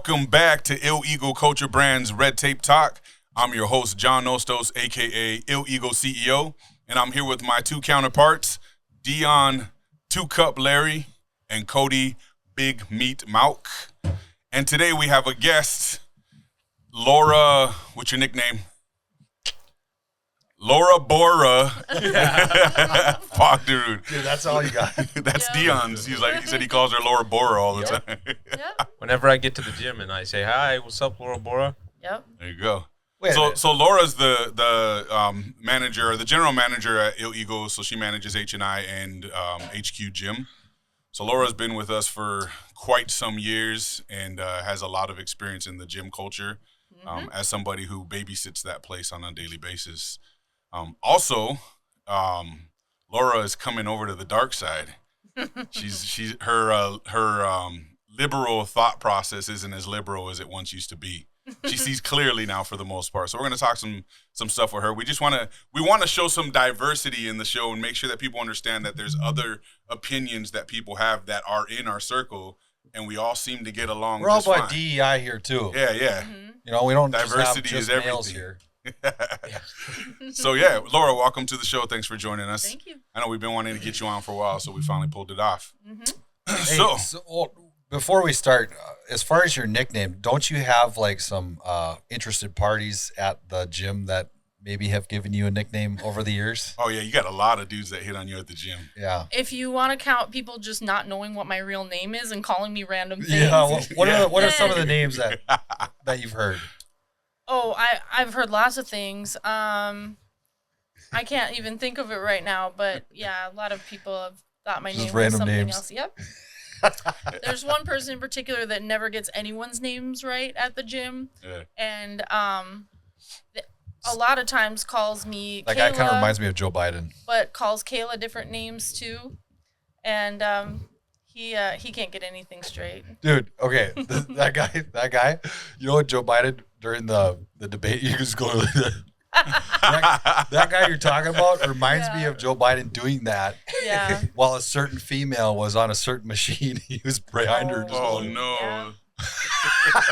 Welcome back to Ill Ego Culture Brand's Red Tape Talk. I'm your host, John Nostos, a.k.a. Ill Ego CEO, and I'm here with my two counterparts, Dion Two Cup Larry and Cody Big Meat Mauk. And today we have a guest, Laura, what's your nickname? Laura Bora. Fogderud. Dude, that's all you got. That's Dion's. He said he calls her Laura Bora all the time. Yep. Whenever I get to the gym and I say, hi, what's up, Laura Bora? Yep. There you go. So Laura's the manager, the general manager at Ill Ego. So she manages H&I and HQ Gym. So Laura's been with us for quite some years and has a lot of experience in the gym culture as somebody who babysits that place on a daily basis. Also, Laura is coming over to the dark side. She's her liberal thought process isn't as liberal as it once used to be. She sees clearly now for the most part. So we're going to talk some stuff with her. We just want to show some diversity in the show and make sure that people understand that there's other opinions that people have that are in our circle, and we all seem to get along. We're all just about fine. DEI here too. Yeah. You know, we don't diversity just is have males everything here. So yeah, Laura, welcome to the show. Thanks for joining us. Thank you. I know we've been wanting to get you on for a while, so we finally pulled it off. So before we start, as far as your nickname, don't you have like some interested parties at the gym that maybe have given you a nickname over the years? Oh yeah, you got a lot of dudes that hit on you at the gym. Yeah. If you want to count people just not knowing what my real name is and calling me random things. Yeah. What are some of the names that you've heard? Oh, I've heard lots of things. I can't even think of it right now, but yeah, a lot of people have thought my name was something names. else. Yep. There's one person in particular that never gets anyone's names right at the gym. Yeah. And a lot of times calls me That Kayla, guy kind of reminds me of Joe Biden. but calls Kayla different names too. And he can't get anything straight. Dude, okay, that guy, you know what Joe Biden during the debate, you just go that guy you're talking about reminds me of Joe Biden doing that. Yeah. While a certain female was on a certain machine, he was behind her. Just Oh going, no. Yeah.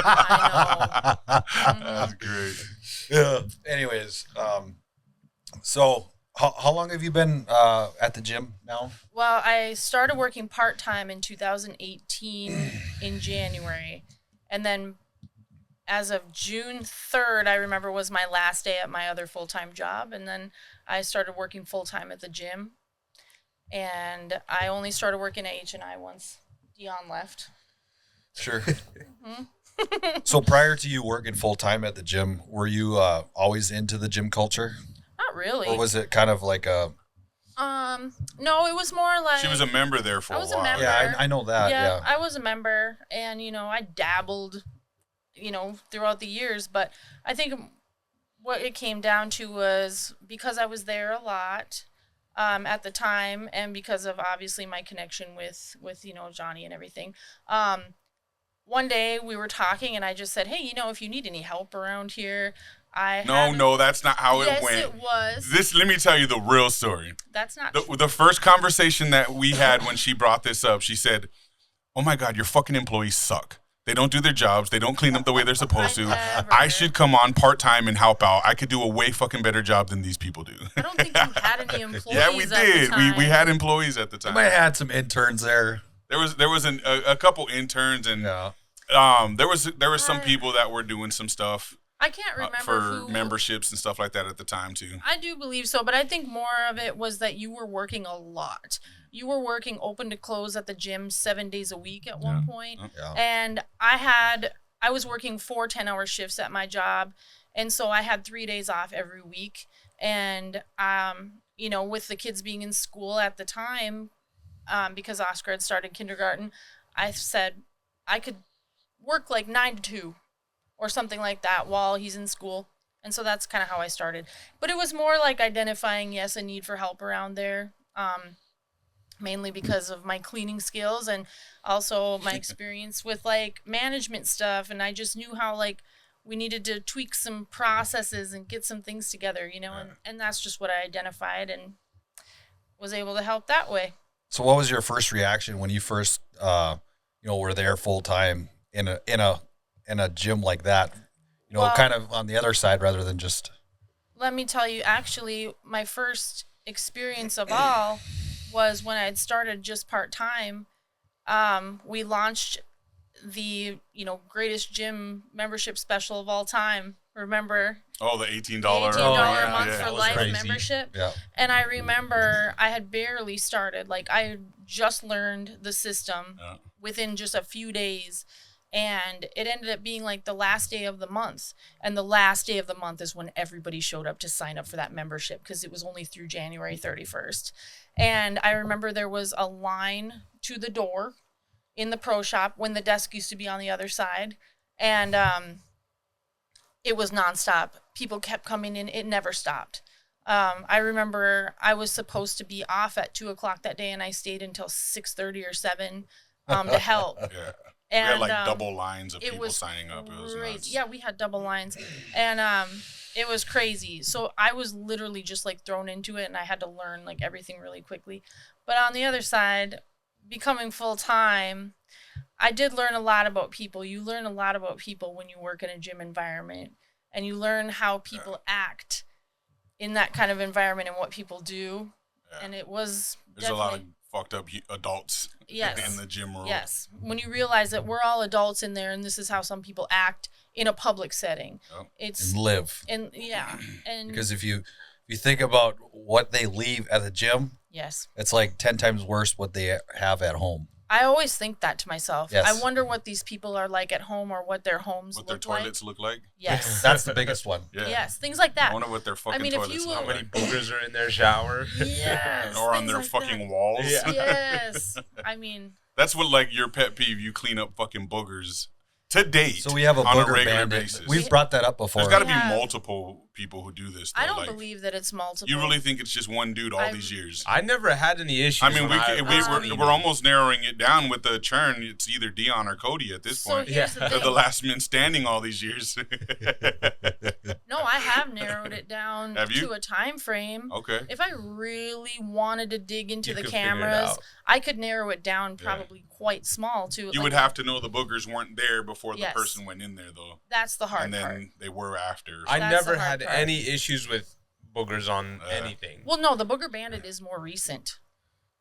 I know. That's great. Yeah. Anyways, so how long have you been at the gym now? Well, I started working part-time in 2018 in January. And then as of June 3rd, I remember was my last day at my other full-time job. And then I started working full-time at the gym. And I only started working at H&I once Dion left. Sure. So prior to you working full-time at the gym, were you always into the gym culture? Not really. Or was it kind of like a... No, it was more like... She was a member there for a while. I was a member. Yeah, I know that, yeah. I was a member, and, I dabbled, throughout the years, but I think what it came down to was because I was there a lot at the time, and because of, obviously, my connection with Johnny and everything, one day we were talking, and I just said, hey, if you need any help around here, No, that's not how it went. Yes, it was. Let me tell you the real story. That's not true. The first conversation that we had when she brought this up, she said, oh my God, your fucking employees suck. They don't do their jobs. They don't clean up the way they're supposed to. I should come on part-time and help out. I could do a way fucking better job than these people do. I don't think you had any employees. Yeah, we did. We had employees at the time. You might have had some interns there. There was a couple interns, and there was some people that were doing some stuff. I can't remember for memberships and stuff like that at the time too. I do believe so, but I think more of it was that you were working a lot. You were working open to close at the gym 7 days a week at one point. Yeah. And I was working 4 10-hour shifts at my job, and so I had 3 days off every week. And with the kids being in school at the time, because Oscar had started kindergarten, I said I could work like 9 to 2 or something like that while he's in school. And so that's kind of how I started. But it was more like identifying, a need for help around there, mainly because of my cleaning skills and also my experience with, like, management stuff. And I just knew how, like, we needed to tweak some processes and get some things together, and that's just what I identified and was able to help that way. So what was your first reaction when you first, were there full time in a in a gym like that? You know, Well, kind of on the other side rather than just. let me tell you, actually, my first experience of all was when I had started just part time. We launched the greatest gym membership special of all time. Remember? Oh, the $18 $18 a month yeah. for life membership. Yeah. And I remember I had barely started. Like, I had just learned the system within just a few days. And it ended up being like the last day of the month. And the last day of the month is when everybody showed up to sign up for that membership, because it was only through January 31st. And I remember there was a line to the door in the pro shop when the desk used to be on the other side. And it was nonstop. People kept coming in. It never stopped. I remember I was supposed to be off at 2:00 that day, and I stayed until 6:30 or 7 to help. Yeah. And we had like double lines of people signing up. It was nuts. Yeah, we had double lines, and it was crazy. So I was literally just like thrown into it, and I had to learn like everything really quickly. But on the other side, becoming full time, I did learn a lot about people. You learn a lot about people when you work in a gym environment, and you learn how people act in that kind of environment and what people do. Yeah. And it was there's a lot of fucked up adults in the gym world. Yes. When you realize that we're all adults in there, and this is how some people act in a public setting. Yep. It's and live. And and because if you think about what they leave at the gym, yes, it's like 10 times worse what they have at home. I always think that to myself. Yes. I wonder what these people are like at home, or what their homes what look their toilets look like. Yes. That's the biggest one. Yeah. Yes, things like that. I wonder what their fucking toilets look how like. many boogers are in their shower. Yes. Or on their like fucking that. walls. Yeah. Yes. I mean, that's what like your pet peeve. You clean up fucking boogers to date. So we have a on booger regular bandit. basis. We've brought that up before. There's got to be multiple people who do this. Though. I don't like, believe that it's multiple. You really think it's just one dude all these years? I never had any issues. I mean, we're almost narrowing it down with the churn. It's either Dion or Cody at this point. Here's the thing. They're the last men standing all these years. No, I have narrowed it down to a time frame. Okay. If I really wanted to dig into the cameras, I could narrow it down probably quite small too. You would have to know the boogers weren't there before the person went in there, though. That's the hard part. And then they were after. I never had any issues with boogers on anything. Well, no, the Booger Bandit is more recent.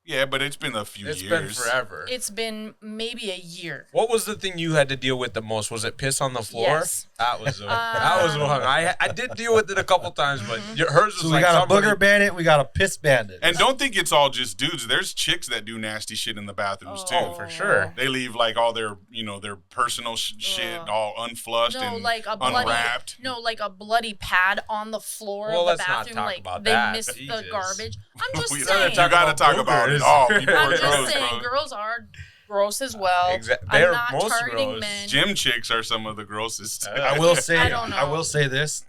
Yeah, but it's been a few years. It's been forever. It's been maybe a year. What was the thing you had to deal with the most? Was it piss on the floor? Yes. That was one. I did deal with it a couple times, but hers was so we got a booger bandit, we got a piss bandit. And don't think it's all just dudes. There's chicks that do nasty shit in the bathrooms too. Oh, for sure. They leave like all their, their personal shit all unflushed and like a unwrapped. Like a bloody pad on the floor of the bathroom. Not like about they that. missed Jesus. the garbage. I'm just saying. You gotta talk about it all. People I'm are just gross, saying, bro. girls are gross as well. Exactly. I'm not targeting gross. men. Gym chicks are some of the grossest. I will say, I will say this: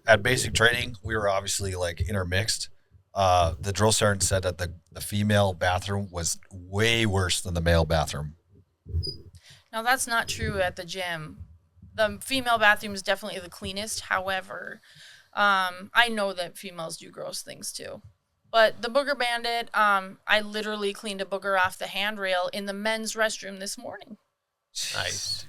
at basic training, we were obviously like intermixed. The drill sergeant said that the female bathroom was way worse than the male bathroom. Now that's not true at the gym. The female bathroom is definitely the cleanest. However, I know that females do gross things too. But the Booger Bandit, I literally cleaned a booger off the handrail in the men's restroom this morning. Nice.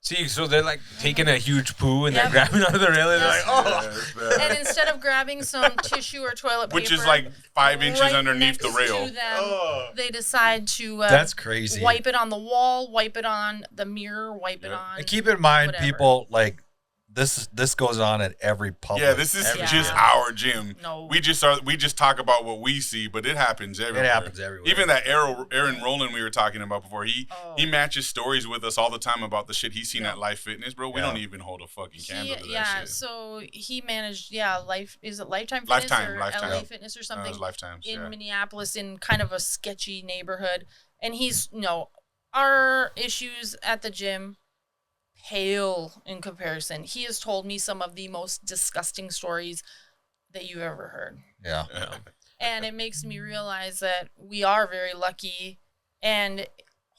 See, so they're like taking a huge poo and they're grabbing onto the rail and they're like, oh. And instead of grabbing some tissue or toilet paper, which is like 5 inches underneath the rail, to them, they decide to that's crazy. Wipe it on the wall, wipe it on the mirror, wipe it on. And keep in mind, whatever. people, like this goes on at every public. Yeah, this is just our gym. No. We just talk about what we see, but it happens everywhere. It happens everywhere. Even that Aaron Rowland we were talking about before, he matches stories with us all the time about the shit he's seen at Life Fitness, bro. We don't even hold a fucking candle to that shit. So he managed, is it Lifetime Fitness Lifetime, or Lifetime. LA Fitness or something? It was Lifetimes, in Minneapolis, in kind of a sketchy neighborhood. And he's, our issues at the gym pale in comparison. He has told me some of the most disgusting stories that you ever heard. Yeah. And it makes me realize that we are very lucky, and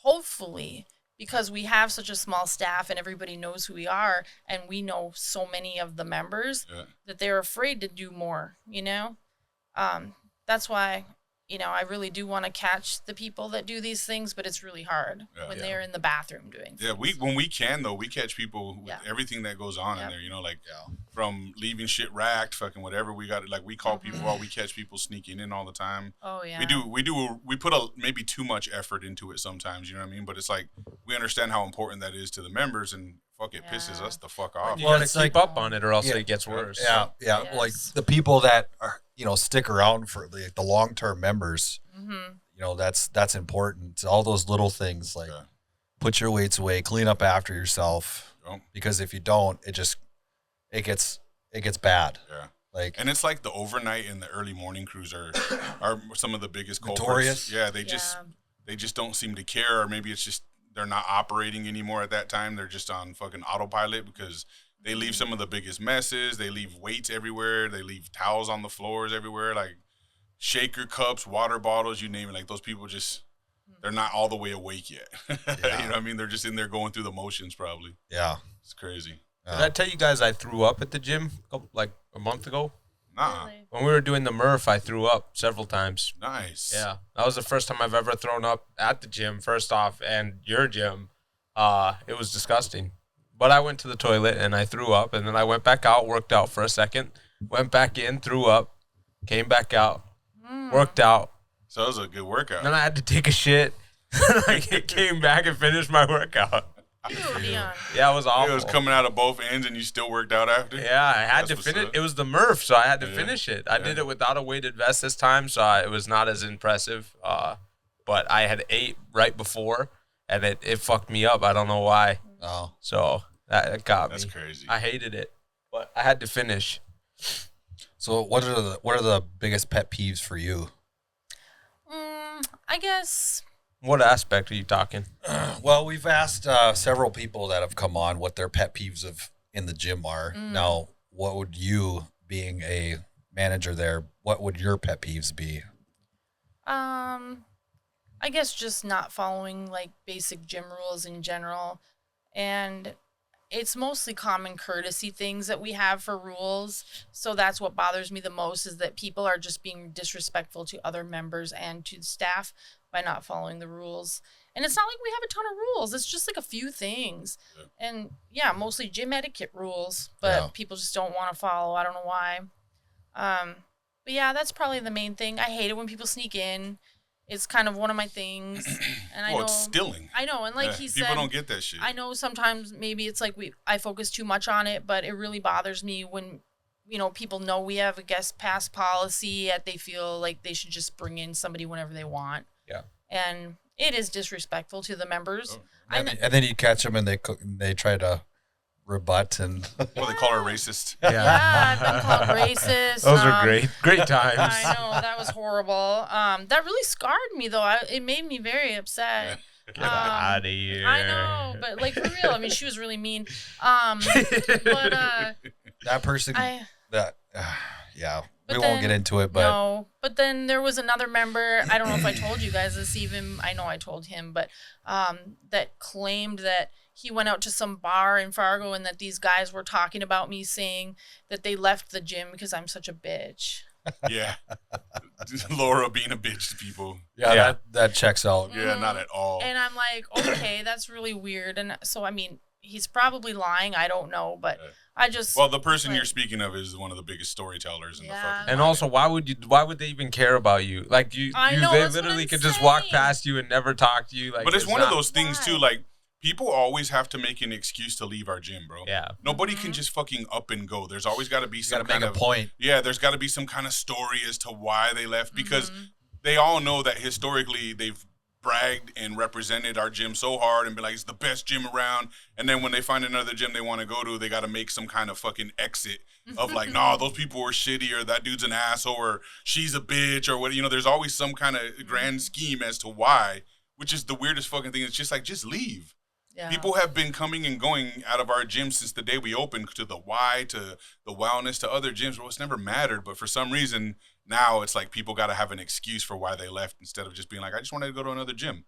hopefully, because we have such a small staff and everybody knows who we are, and we know so many of the members that they're afraid to do more, That's why I really do want to catch the people that do these things, but it's really hard when they're in the bathroom doing things. Yeah, when we can, though, we catch people with everything that goes on in there, from leaving shit racked, fucking whatever. We got we call people out, we catch people sneaking in all the time. Oh, yeah. We put maybe too much effort into it sometimes, you know what I mean? But it's like, we understand how important that is to the members, and fuck, it pisses us the fuck off. You gotta keep up on it, or else it gets worse. Yeah, yeah. Yes. Like the people that are, stick around for the long-term members, that's important. All those little things, like put your weights away, clean up after yourself, because if you don't, it gets bad. Yeah. And it's like the overnight and the early morning crews are some of the biggest culprits. Notorious. Yeah, they just don't seem to care, or maybe it's just they're not operating anymore at that time. They're just on fucking autopilot because they leave some of the biggest messes. They leave weights everywhere. They leave towels on the floors everywhere, like shaker cups, water bottles, you name it. Like, those people they're not all the way awake yet. You know what I mean? They're just in there going through the motions probably. Yeah. It's crazy. Did I tell you guys I threw up at the gym like a month ago? Nah. Really? When we were doing the Murph, I threw up several times. Nice. Yeah. That was the first time I've ever thrown up at the gym, first off, and your gym. It was disgusting. But I went to the toilet and I threw up, and then I went back out, worked out for a second, went back in, threw up, came back out, worked out. So it was a good workout. Then I had to take a shit, and I came back and finished my workout. Ew, Leon. Yeah, it was awful. It was coming out of both ends, and you still worked out after? Yeah, I had to finish. It was the Murph, so I had to finish it. I did it without a weighted vest this time, so it was not as impressive. But I had ate right before, and it fucked me up. I don't know why. Oh. So that got me. That's crazy. I hated it, but I had to finish. So what are the biggest pet peeves for you? I guess. What aspect are you talking? Well, we've asked several people that have come on what their pet peeves in the gym are. Now, what would you, being a manager there, what would your pet peeves be? I guess just not following like basic gym rules in general, and it's mostly common courtesy things that we have for rules. So that's what bothers me the most, is that people are just being disrespectful to other members and to staff by not following the rules. And it's not like we have a ton of rules. It's just like a few things. Yeah. And mostly gym etiquette rules, but people just don't want to follow. I don't know why. But that's probably the main thing. I hate it when people sneak in. It's kind of one of my things. And I know it's stealing. I know. And like he said, people don't get that shit. I know sometimes maybe it's like I focus too much on it, but it really bothers me when people know we have a guest pass policy, yet they feel like they should just bring in somebody whenever they want. Yeah. And it is disrespectful to the members. And then you catch them and they try to rebut and well, they call her racist. I've been called racist. Those are great times. I know, that was horrible. That really scarred me though. It made me very upset. Get out of here. I know, but like for real, I mean, she was really mean. But that person we won't get into it, but no. But then there was another member. I don't know if I told you guys this even. I know I told him, but that claimed that he went out to some bar in Fargo and that these guys were talking about me, saying that they left the gym because I'm such a bitch. Yeah. Laura being a bitch to people. Yeah. That checks out. Yeah, not at all. And I'm like, okay, that's really weird. And so, I mean, he's probably lying. I don't know, but I just. Well, the person you're speaking of is one of the biggest storytellers in the fucking. And also, why would they even care about you? Like they literally could just walk past you and never talk to you. Like, but it's one of those things too. Like, people always have to make an excuse to leave our gym, bro. Yeah. Nobody can just fucking up and go. There's always got to be some kind of point. Yeah, there's got to be some kind of story as to why they left, because they all know that historically they've bragged and represented our gym so hard and be like, it's the best gym around. And then when they find another gym they want to go to, they got to make some kind of fucking exit of like, nah, those people were shitty, or that dude's an asshole, or she's a bitch, or what. There's always some kind of grand scheme as to why, which is the weirdest fucking thing. It's just like, just leave. Yeah. People have been coming and going out of our gym since the day we opened, to the Y, to the Wellness, to other gyms. Well, it's never mattered, but for some reason now it's like people got to have an excuse for why they left, instead of just being like, I just wanted to go to another gym.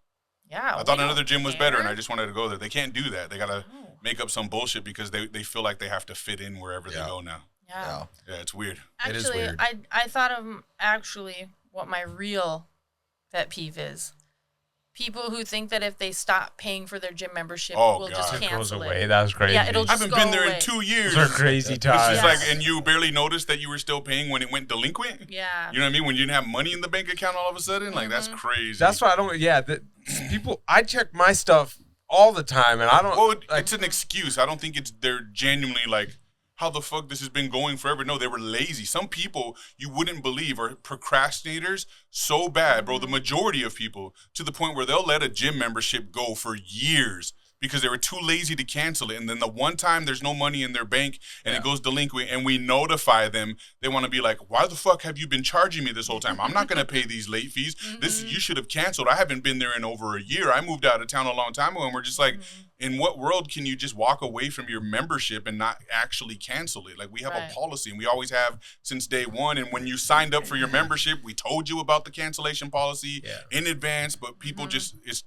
Yeah, I thought another gym was better and I just wanted to go there. They can't do that. They got to make up some bullshit because they feel like they have to fit in wherever they go now. Yeah, it's weird. Actually, it is weird. I thought of what my real pet peeve is. People who think that if they stop paying for their gym membership, we'll just cancel it. Goes away. it. That was crazy. Yeah, it'll I just haven't go been there away. in 2 years. Those are crazy times. It's like, and you barely noticed that you were still paying when it went delinquent? Yeah. You know what I mean? When you didn't have money in the bank account all of a sudden? Like, that's crazy. That's why I don't, people, I check my stuff all the time, and I don't. Well, it's an excuse. I don't think they're genuinely like, how the fuck this has been going forever. No, they were lazy. Some people you wouldn't believe are procrastinators so bad, bro. The majority of people, to the point where they'll let a gym membership go for years because they were too lazy to cancel it. And then the one time there's no money in their bank and it goes delinquent and we notify them, they want to be like, why the fuck have you been charging me this whole time? I'm not going to pay these late fees. You should have canceled. I haven't been there in over a year. I moved out of town a long time ago. And we're just like, in what world can you just walk away from your membership and not actually cancel it? Like, we have a policy, and we always have since day one. And when you signed up for your membership, we told you about the cancellation policy in advance, but people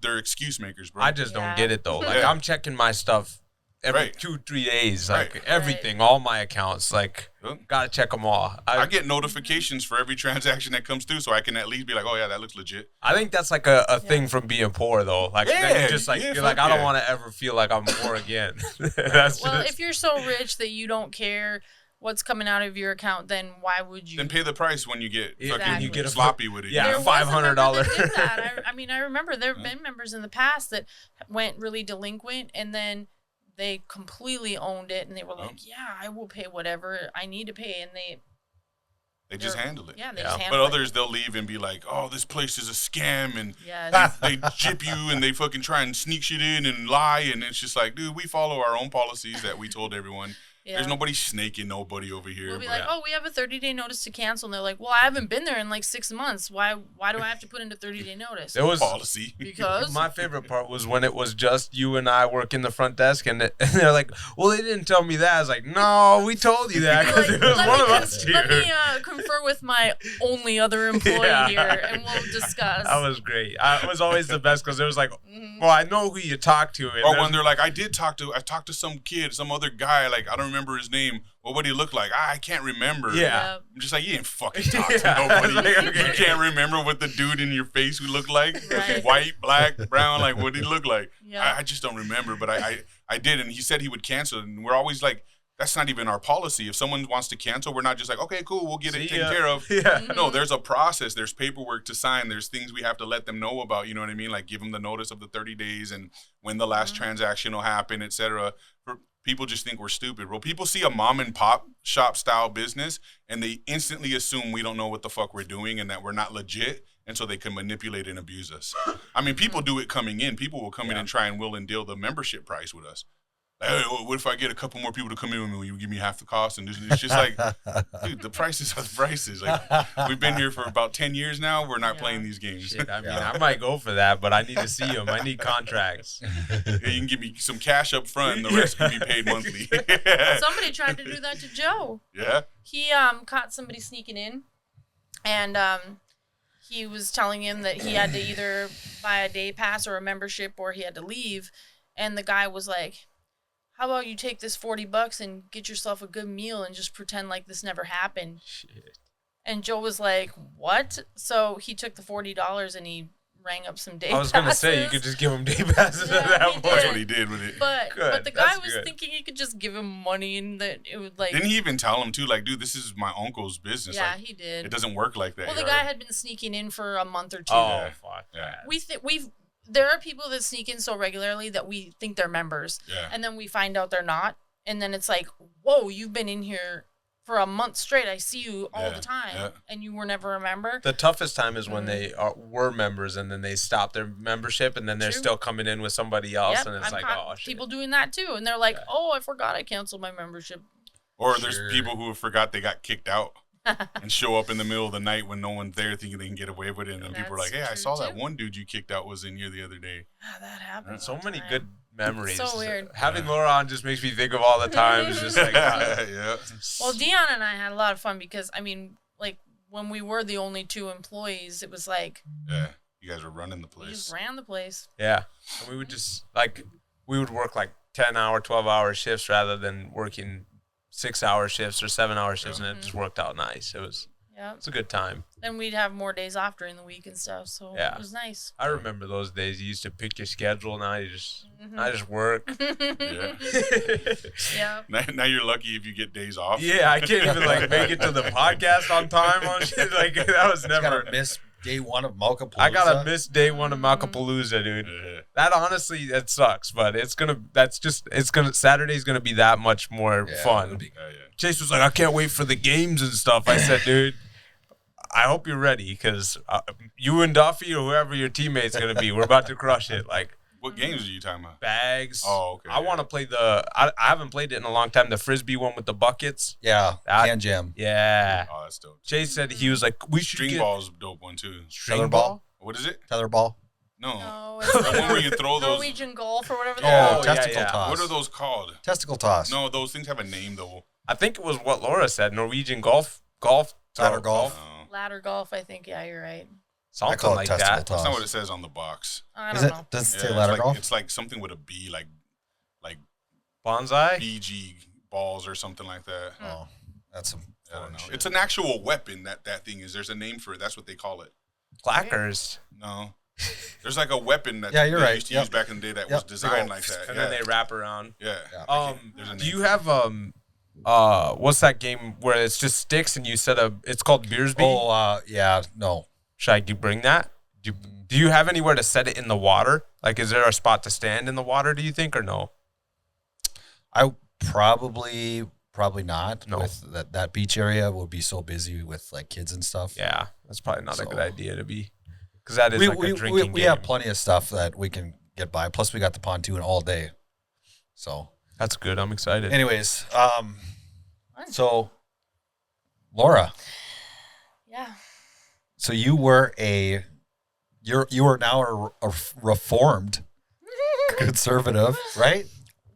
they're excuse makers, bro. I just don't get it, though. Like, I'm checking my stuff every 2-3 days, like everything, all my accounts, like gotta check them all. I get notifications for every transaction that comes through, so I can at least be like, oh yeah, that looks legit. I think that's like a thing from being poor, though. Like, then you just like you're like, I don't want to ever feel like I'm poor again. That's if you're so rich that you don't care what's coming out of your account, then why would you? Then pay the price when you get fucking you get sloppy with it. Yeah, there was a member $500. that did that. I mean, I remember there have been members in the past that went really delinquent, and then they completely owned it, and they were like, yeah, I will pay whatever I need to pay, and they just handle it. Yeah, they just handle But it. others, they'll leave and be like, oh, this place is a scam, and Yes. they jip you, and they fucking try and sneak shit in and lie, and it's just like, dude, we follow our own policies that we told everyone. There's nobody snaking nobody over here. We'll be like, oh, we have a 30-day notice to cancel. And they're like, well, I haven't been there in like 6 months. Why do I have to put in a 30-day notice? There was policy. Because my favorite part was when it was just you and I working the front desk, and they're like, well, they didn't tell me that. I was like, no, we told you that because it was one of us here. Let me confer with my only other employee here, and we'll discuss. That was great. It was always the best because it was like, well, I know who you talked to. And or when they're like, I talked to some kid, some other guy, like, I don't remember his name. Well, what did he look like? I can't remember. Yeah. I'm just like, you didn't fucking talk to nobody. You can't remember what the dude in your face would look like. Right. White, black, brown, like, what did he look like? Yeah. I just don't remember, but I did, and he said he would cancel, and we're always like, that's not even our policy. If someone wants to cancel, we're not just like, okay, cool, we'll get it taken care of. Yeah. No, there's a process. There's paperwork to sign. There's things we have to let them know about, you know what I mean? Like, give them the notice of the 30 days and when the last transaction will happen, et cetera. People just think we're stupid, bro. People see a mom and pop shop style business and they instantly assume we don't know what the fuck we're doing and that we're not legit, and so they can manipulate and abuse us. I mean, people do it coming in. People will come in and try and will and deal the membership price with us. Like, hey, what if I get a couple more people to come in with me? Will you give me half the cost? And it's just like, dude, the prices are the prices. Like, we've been here for about 10 years now. We're not playing these games. Shit, I mean, I might go for that, but I need to see them. I need contracts. You can give me some cash up front, and the rest can be paid monthly. Somebody tried to do that to Joe. Yeah. He caught somebody sneaking in, and he was telling him that he had to either buy a day pass or a membership, or he had to leave. And the guy was like, how about you take this $40 and get yourself a good meal and just pretend like this never happened? Shit. And Joe was like, what? So he took the $40 and he rang up some day passes. I was going to say, you could just give him day passes at that point. That's what he did with it. But the guy That's was good. thinking he could just give him money and that it would like... Didn't he even tell him, too, like, dude, this is my uncle's business. Yeah, like, he did. It doesn't work like that. Well, the guy had been sneaking in for a month or two. Oh, fuck. Yeah. There are people that sneak in so regularly that we think they're members. Yeah. And then we find out they're not. And then it's like, whoa, you've been in here for a month straight. I see you all the time. And you were never a member. The toughest time is when they were members and then they stop their membership and then they're still coming in with somebody else. And it's like, oh, shit. People doing that too. And they're like, oh, I forgot I canceled my membership. Or there's people who forgot they got kicked out and show up in the middle of the night when no one's there thinking they can get away with it. And then people are like, hey, I saw that one dude you kicked out was in here the other day. Yeah, that happened. So many good memories. So weird. Having Laura on just makes me think of all the times. Just like, Yeah. Well, Dion and I had a lot of fun because, I mean, like when we were the only two employees, it was like, Yeah. You guys were running the we place. just ran the place. yeah. And we would just, like, we would work like 10-hour, 12-hour shifts rather than working 6-hour shifts or 7-hour shifts, and it just worked out nice. It was Yeah. It's a good time. Then we'd have more days off during the week and stuff, so Yeah. it was nice. I remember those days. You used to pick your schedule. Now you just, I just work. Yeah. Yeah. Now you're lucky if you get days off. Yeah, I can't even like make it to the podcast on time on shit. Like that was never. Gotta miss day one of Malkapalooza. I gotta miss day one of Malkapalooza, dude. Yeah. That honestly, that sucks, but Saturday's gonna be that much more fun. Chase was like, I can't wait for the games and stuff. I said, dude, I hope you're ready because you and Duffy or whoever your teammate's gonna be, we're about to crush it. Like, What games are you talking about? bags. Oh, okay. I want to play I haven't played it in a long time. The Frisbee one with the buckets. Yeah, That- can jam. Yeah. Oh, that's dope. Chase said he was like, we should String get ball's a dope one too. Tether ball. What is it? Tether ball. No. No, The it's one like where you throw those. Norwegian golf or whatever. Oh, yeah, testicle yeah. toss. What are those called? Testicle toss. No, those things have a name though. I think it was what Laura said. Norwegian golf. Ladder golf. No. Ladder golf, I think. Yeah, you're right. Something I call it like testicle that. toss. That's not what it says on the box. I Is don't it? know. Does it Yeah, say ladder it's like, golf? It's like something with a B, like Bonsai. BG balls or something like that. Oh, that's some I don't foreign know. shit. It's an actual weapon that thing is. There's a name for it. That's what they call it. Clackers. No. There's like a weapon that Yeah, you're they right. used to Yep. use back in the day that Yep. was designed They go, like that. And Yeah. then they wrap around. Yeah. There's a Do name you for it. have what's that game where it's just sticks and you set it's called Beersby? Oh, yeah, no. Should I bring that? Do you have anywhere to set it in the water? Like, is there a spot to stand in the water? Do you think or no? I probably not. No. With that beach area would be so busy with like kids and stuff. Yeah, that's probably not a So- good idea to be, because that is we, like we, a drinking we game. have plenty of stuff that we can get by. Plus, we got the pontoon all day. So, That's good. I'm excited. anyways, so Laura, Yeah. so you were you are now a reformed conservative, right?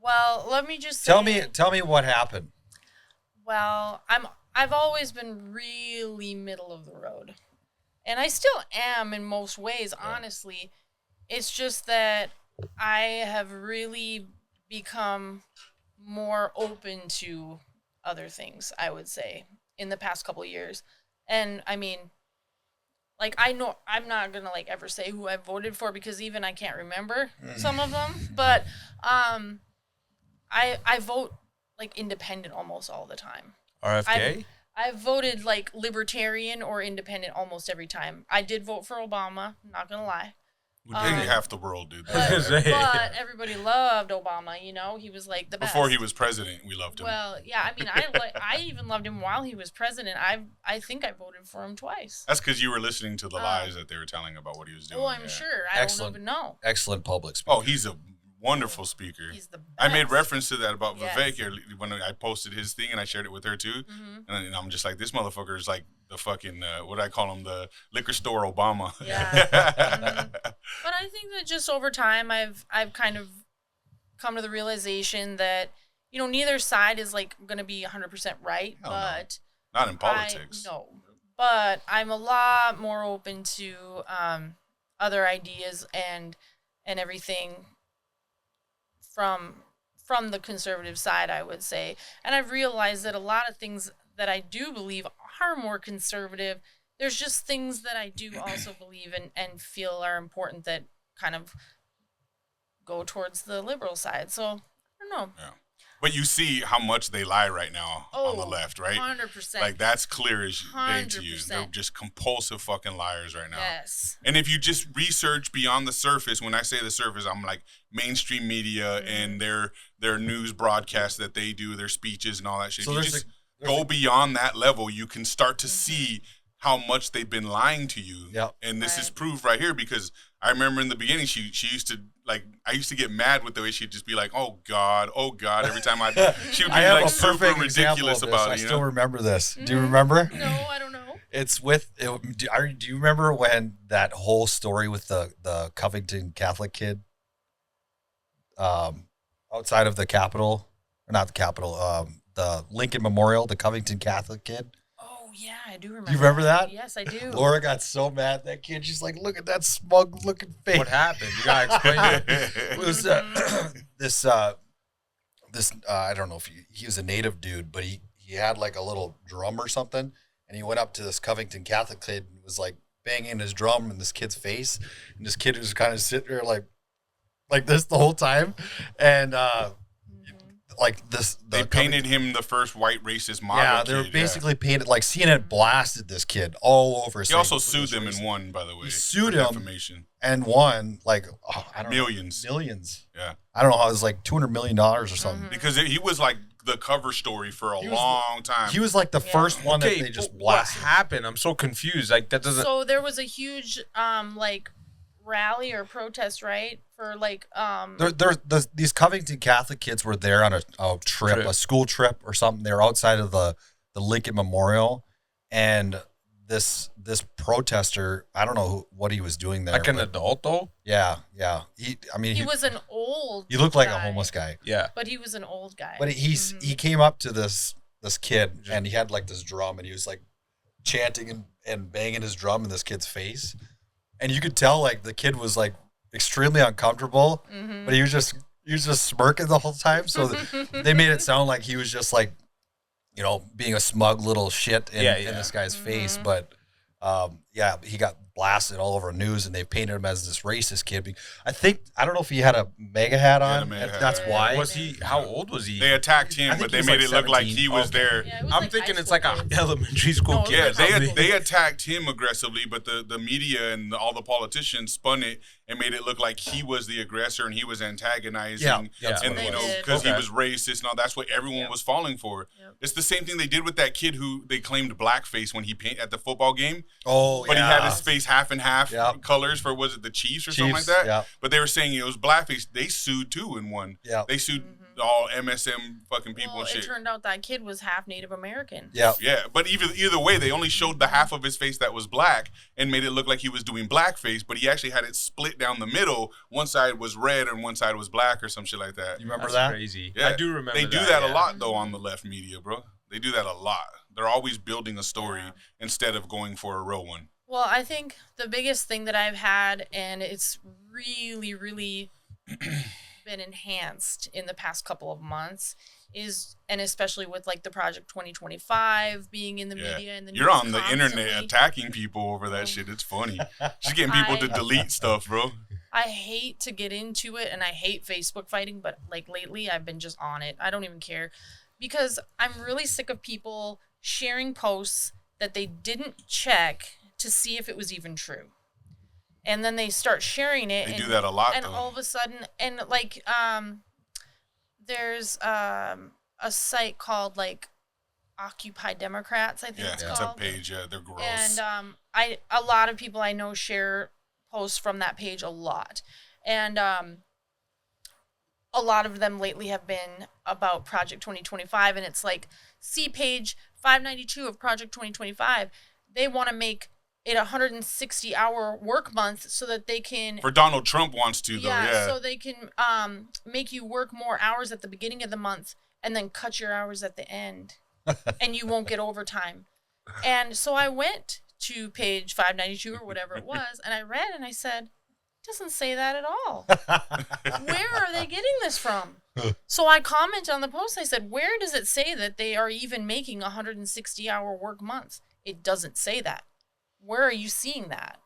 Well, let me just say, Tell me what happened. Well, I've always been really middle of the road. And I still am in most ways, honestly. It's just that I have really become more open to other things, I would say, in the past couple of years. And I mean, like, I know I'm not gonna like ever say who I voted for because even I can't remember some of them. But I vote like independent almost all the time. RFK? I've voted like libertarian or independent almost every time. I did vote for Obama, not gonna lie. We did half the world, dude. But everybody loved Obama, you know? He was like the best. Before he was president, we loved him. Well, yeah, I mean, I even loved him while he was president. I think I voted for him twice. That's because you were listening to the lies that they were telling about what he was doing. Oh, I'm sure. I Excellent. don't even know. Excellent public speaking. Oh, he's a wonderful speaker. He's the best. I made reference to that about Yes. Vivek when I posted his thing and I shared it with her too. And I'm just like, this motherfucker is like the fucking, what do I call him? The liquor store Obama. Yeah. But I think that just over time, I've kind of come to the realization that, you know, neither side is like going to be 100% right, Hell no. but Not in politics. But I'm a lot more open to other ideas and everything from the conservative side, I would say. And I've realized that a lot of things that I do believe are more conservative. There's just things that I do also believe and feel are important that kind of go towards the liberal side. So I don't know. Yeah. But you see how much they lie right now on the left, right? 100%. Like that's clear as day to you. 100%. They're just compulsive fucking liars right now. Yes. And if you just research beyond the surface, when I say the surface, I'm like mainstream media and their news broadcasts that they do, their speeches and all that shit. So If you there's just go beyond that level, you can start to see how much they've been lying to you. Yep. And this is proof right here because I remember in the beginning she used to like I used to get mad with the way she'd just be like, oh God, every time she would be I have like a super perfect example ridiculous of this. about I it. You still know? remember this. Do you remember? No, I don't know. It's do you remember when that whole story with the Covington Catholic kid outside of the Capitol, or not the Capitol, the Lincoln Memorial, the Covington Catholic kid? Oh, yeah, I do remember. You remember that? Yes, I do. Laura got so mad at that kid. She's like, look at that smug looking face. What happened? You gotta explain it. It was this I don't know if he was a native dude, but he had like a little drum or something, and he went up to this Covington Catholic kid and was like banging his drum in this kid's face, and this kid was kind of sitting there like this the whole time, and like this. They painted him the first white racist MAGA Yeah, they were basically painted like CNN blasted this kid all over. He also sued them and won, by the way. He sued him defamation and won like I don't millions. know, millions. Yeah, I don't know how it was like $200 million or something. Because he was like the cover story for a long time. He was like the first one that they just blasted. What happened? I'm so confused. Like that doesn't. So there was a huge like rally or protest, right? For like these Covington Catholic kids were there on a trip, a school trip or something. They were outside of the Lincoln Memorial, and this protester, I don't know what he was doing there. Like an adult though? Yeah. He was an old. He looked like a homeless guy. Yeah, but he was an old guy. But he came up to this kid and he had like this drum and he was like chanting and banging his drum in this kid's face, and you could tell like the kid was like extremely uncomfortable, but he was just smirking the whole time. So they made it sound like he was just like, you know, being a smug little shit in this guy's face. But he got blasted all over news, and they painted him as this racist kid. I don't know if he had a MAGA hat on. That's why. Was he? How old was he? They attacked him, but they made it look like he was there. Yeah, was I'm like thinking it's like a elementary school kid. Yeah, they attacked him aggressively, but the media and all the politicians spun it and made it look like he was the aggressor and he was antagonizing. And you know, because he was racist and all. That's what everyone was falling for. Yep. It's the same thing they did with that kid who they claimed blackface when he painted at the football game. Oh, but he had his face half and half colors for, was it the Chiefs or something like that? Yeah. But they were saying it was blackface. They sued too and won. Yeah. They sued all MSM fucking people and shit. It turned out that kid was half Native American. Yeah. Yeah, but either way, they only showed the half of his face that was black and made it look like he was doing blackface, but he actually had it split down the middle. One side was red and one side was black or some shit like that. You remember That's that? Crazy. Yeah. I do remember They do that a lot, though, on the left media, bro. They do that a lot. They're always building a story instead of going for a real one. Well, I think the biggest thing that I've had, and it's really, really been enhanced in the past couple of months, is, and especially with like the Project 2025 being in the media and the You're on the internet attacking people over that shit. It's funny. Just getting people to delete stuff, bro. I hate to get into it, and I hate Facebook fighting, but like lately I've been just on it. I don't even care, because I'm really sick of people sharing posts that they didn't check to see if it was even true. And then they start sharing it. They do that a lot, and though. all of a sudden, and like, there's a site called like Occupy Democrats, I think it's called. Yeah, it's a page. Yeah, they're gross. And a lot of people I know share posts from that page a lot. And a lot of them lately have been about Project 2025, and it's like, see page 592 of Project 2025. They want to make it 160-hour work month so that they can... For Donald Trump wants to, though, yeah. So they can make you work more hours at the beginning of the month and then cut your hours at the end. And you won't get overtime. And so I went to page 592 or whatever it was, and I read and I said, it doesn't say that at all. Where are they getting this from? So I commented on the post. I said, where does it say that they are even making 160-hour work months? It doesn't say that. Where are you seeing that?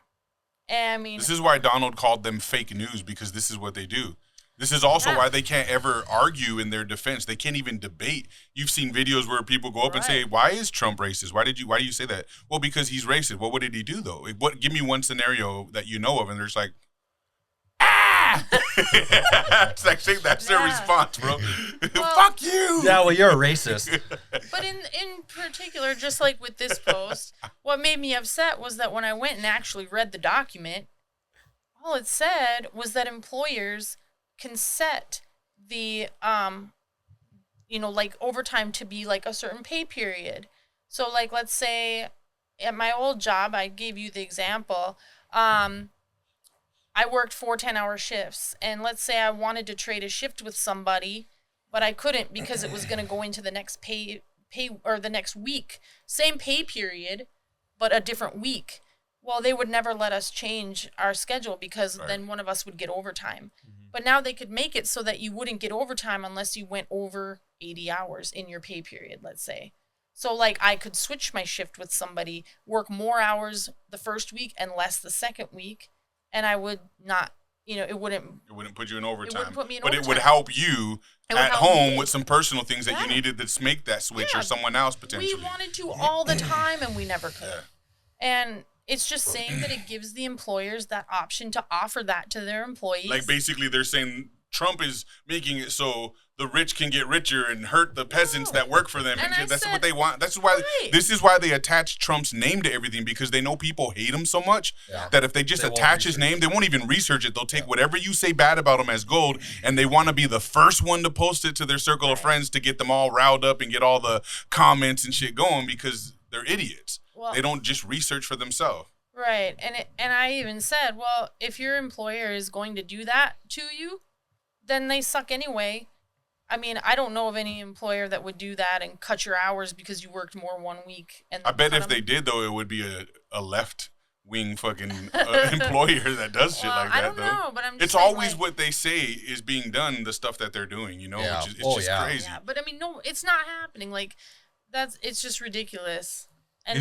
And I mean, this is why Donald called them fake news, because this is what they do. This is also why they can't ever argue in their defense. They can't even debate. You've seen videos where people go up and say, "Why is Trump racist? Why do you say that?" Well, because he's racist. Well, what did he do though? Give me one scenario that you know of, and they're just like, "Ah!" It's like, that's their response, bro. Well, fuck you. Yeah, well, you're a racist. But in particular, just like with this post, what made me upset was that when I went and actually read the document, all it said was that employers can set the like overtime to be like a certain pay period. So like, let's say at my old job, I gave you the example, I worked 4 10-hour shifts, and let's say I wanted to trade a shift with somebody, but I couldn't because it was going to go into the next pay or the next week, same pay period, but a different week. Well, they would never let us change our schedule because then one of us would get overtime. But now they could make it so that you wouldn't get overtime unless you went over 80 hours in your pay period, let's say. So like I could switch my shift with somebody, work more hours the first week and less the second week, and I would not, it wouldn't put you in overtime. It would put me in but overtime. It would help you at home with some personal things that you needed to make that switch or someone else potentially. We wanted to all the time and we never could. Yeah. And it's just saying that it gives the employers that option to offer that to their employees. Like basically they're saying Trump is making it so the rich can get richer and hurt the peasants that work for them. And that's what they want. That's why this is why they attach Trump's name to everything, because they know people hate him so much that if they just attach his name, they won't even research it. They'll take whatever you say bad about him as gold, and they want to be the first one to post it to their circle of friends to get them all riled up and get all the comments and shit going, because they're idiots. Well, they don't just research for themselves. Right. And I even said, well, if your employer is going to do that to you, then they suck anyway. I mean, I don't know of any employer that would do that and cut your hours because you worked more one week. And I bet if they did, though, it would be a left-wing fucking employer that does shit like that, I don't know, but I'm just it's always what they say is being done, the stuff that they're doing, which is it's just crazy. Yeah, but I mean, no, it's not happening. Like, it's just ridiculous. And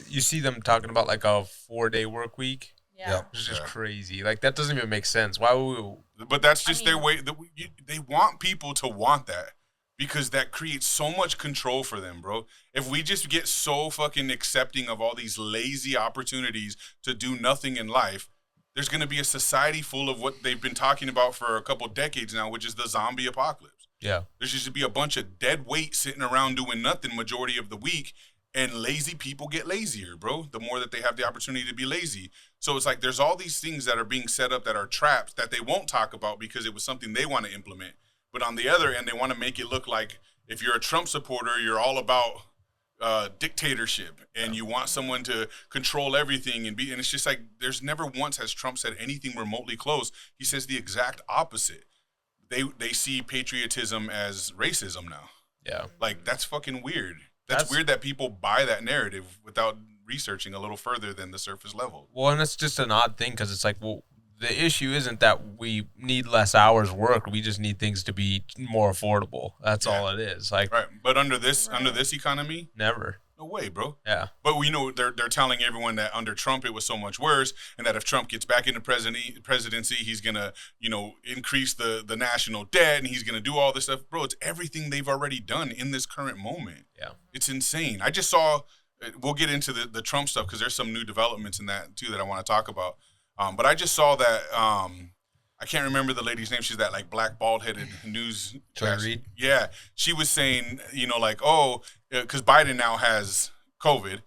you see them talking about like a 4-day work week. Yeah. It's just crazy. Like, that doesn't even make sense. Why would we? But that's just their way. They want people to want that because that creates so much control for them, bro. If we just get so fucking accepting of all these lazy opportunities to do nothing in life, there's going to be a society full of what they've been talking about for a couple decades now, which is the zombie apocalypse. Yeah. There's just to be a bunch of dead weight sitting around doing nothing majority of the week. And lazy people get lazier, bro, the more that they have the opportunity to be lazy. So it's like there's all these things that are being set up that are traps that they won't talk about because it was something they want to implement. But on the other end, they want to make it look like if you're a Trump supporter, you're all about dictatorship and you want someone to control everything. And it's just like there's never once has Trump said anything remotely close. He says the exact opposite. They see patriotism as racism now. Yeah. Like, that's fucking weird. That's weird that people buy that narrative without researching a little further than the surface level. Well, and it's just an odd thing because it's like, well, the issue isn't that we need less hours worked. We just need things to be more affordable. That's all it is. Like, right. But under this economy, never. No way, bro. Yeah. But we know they're telling everyone that under Trump it was so much worse, and that if Trump gets back into presidency, he's gonna, increase the national debt, and he's gonna do all this stuff, bro. It's everything they've already done in this current moment. Yeah. It's insane. I just saw. We'll get into the Trump stuff because there's some new developments in that too that I want to talk about. But I just saw that. I can't remember the lady's name. She's that like black bald-headed news. Joy Reid? Yeah. She was saying, because Biden now has COVID.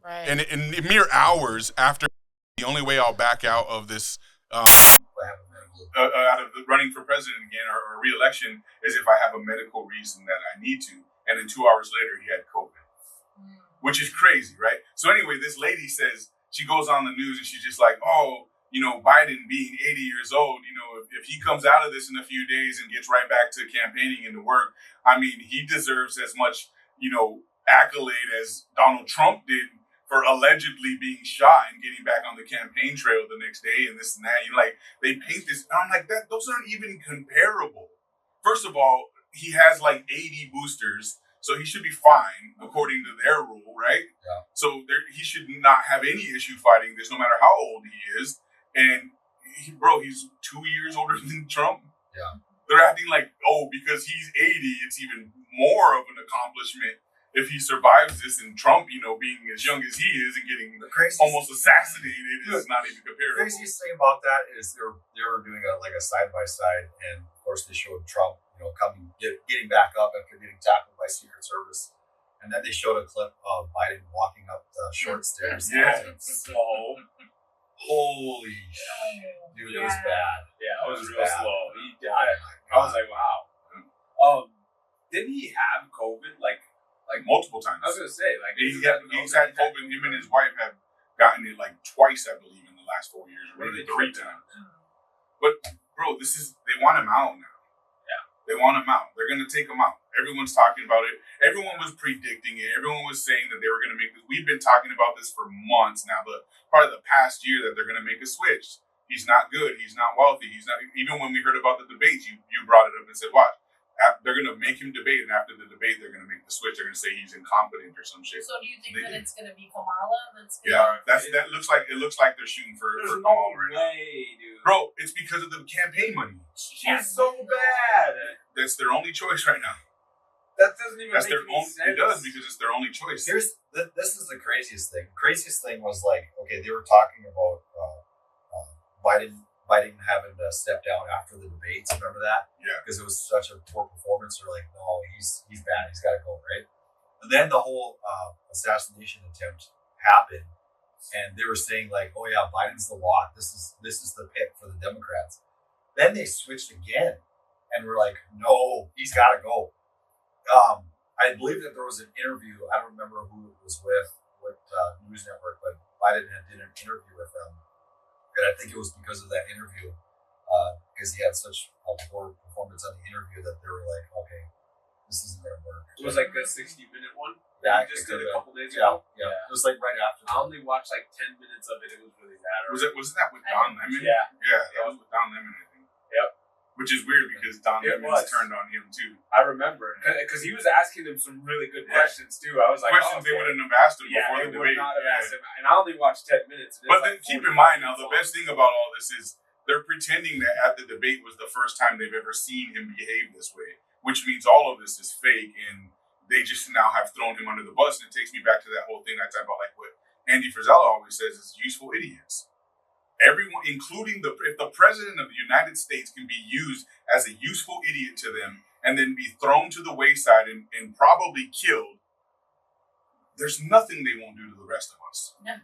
Right. And in mere hours after, the only way I'll back out of this, out of running for president again or re-election is if I have a medical reason that I need to. And then 2 hours later, he had COVID. Which is crazy, right? So anyway, this lady says, she goes on the news and she's just like, Biden being 80 years old, if he comes out of this in a few days and gets right back to campaigning and to work, I mean, he deserves as much, accolade as Donald Trump did for allegedly being shot and getting back on the campaign trail the next day and this and that. They paint this, and I'm like, those aren't even comparable. First of all, he has like 80 boosters, so he should be fine according to their rule, right? Yeah. So he should not have any issue fighting this, no matter how old he is. And he's 2 years older than Trump. Yeah. They're acting like, because he's 80, it's even more of an accomplishment if he survives this. And Trump, being as young as he is and getting almost assassinated is not even comparable. The craziest thing about that is they were doing a side-by-side, and of course they showed Trump, getting back up after getting tackled by Secret Service. And then they showed a clip of Biden walking up the short stairs. Yeah. Holy shit. Dude, it was bad. Yeah, it was real slow. He died. I was like, wow. Didn't he have COVID like multiple times? I was gonna say, like, he's had COVID. Him and his wife have gotten it like twice, I believe, in the last 4 years, or maybe 3 times. But bro, they want him out now. Yeah, they want him out. They're gonna take him out. Everyone's talking about it. Everyone was predicting it. Everyone was saying that they were gonna make this. We've been talking about this for months now. Probably the past year that they're gonna make a switch. He's not good. He's not wealthy. He's not. Even when we heard about the debates, you brought it up and said, "Watch." they're going to make him debate, and after the debate, they're going to make the switch. They're going to say he's incompetent or some shit. So do you think that it's going to be Kamala? That looks like they're shooting for Kamala right now. Dude. Bro, it's because of the campaign money. She's so bad. That's their only choice right now. That doesn't even make any sense. It does because it's their only choice. This is the craziest thing. Craziest thing was like, okay, they were talking about Biden having to step down after the debates. Remember that? Yeah. Because it was such a poor performance. They're like, no, he's bad. He's got to go, right? And then the whole assassination attempt happened, and they were saying like, oh yeah, Biden's the lock. This is the pick for the Democrats. Then they switched again, and we're like, no, he's got to go. I believe that there was an interview. I don't remember who it was with, what news network, but Biden did an interview with them. And I think it was because of that interview, because he had such a poor performance on the interview that they were like, okay, this isn't going to work. It was like a 60-minute one? Yeah, you just did a couple days ago? Yeah. It was like right after. I only watched like 10 minutes of it. It was really bad. Wasn't that with Don Lemon? Yeah. Yeah, that was with Don Lemon, I think. Yep. Which is weird because Don Lemon's turned on him too. I remember. Because he was asking him some really good questions too. I was like, questions they wouldn't have asked him before the debate. Not have asked him. And I only watched 10 minutes. But then keep in mind now, the best thing about all this is they're pretending that at the debate was the first time they've ever seen him behave this way, which means all of this is fake and they just now have thrown him under the bus. And it takes me back to that whole thing I talk about, like what Andy Frisella always says is useful idiots. Everyone, including if the president of the United States can be used as a useful idiot to them and then be thrown to the wayside and probably killed, there's nothing they won't do to the rest of us. No.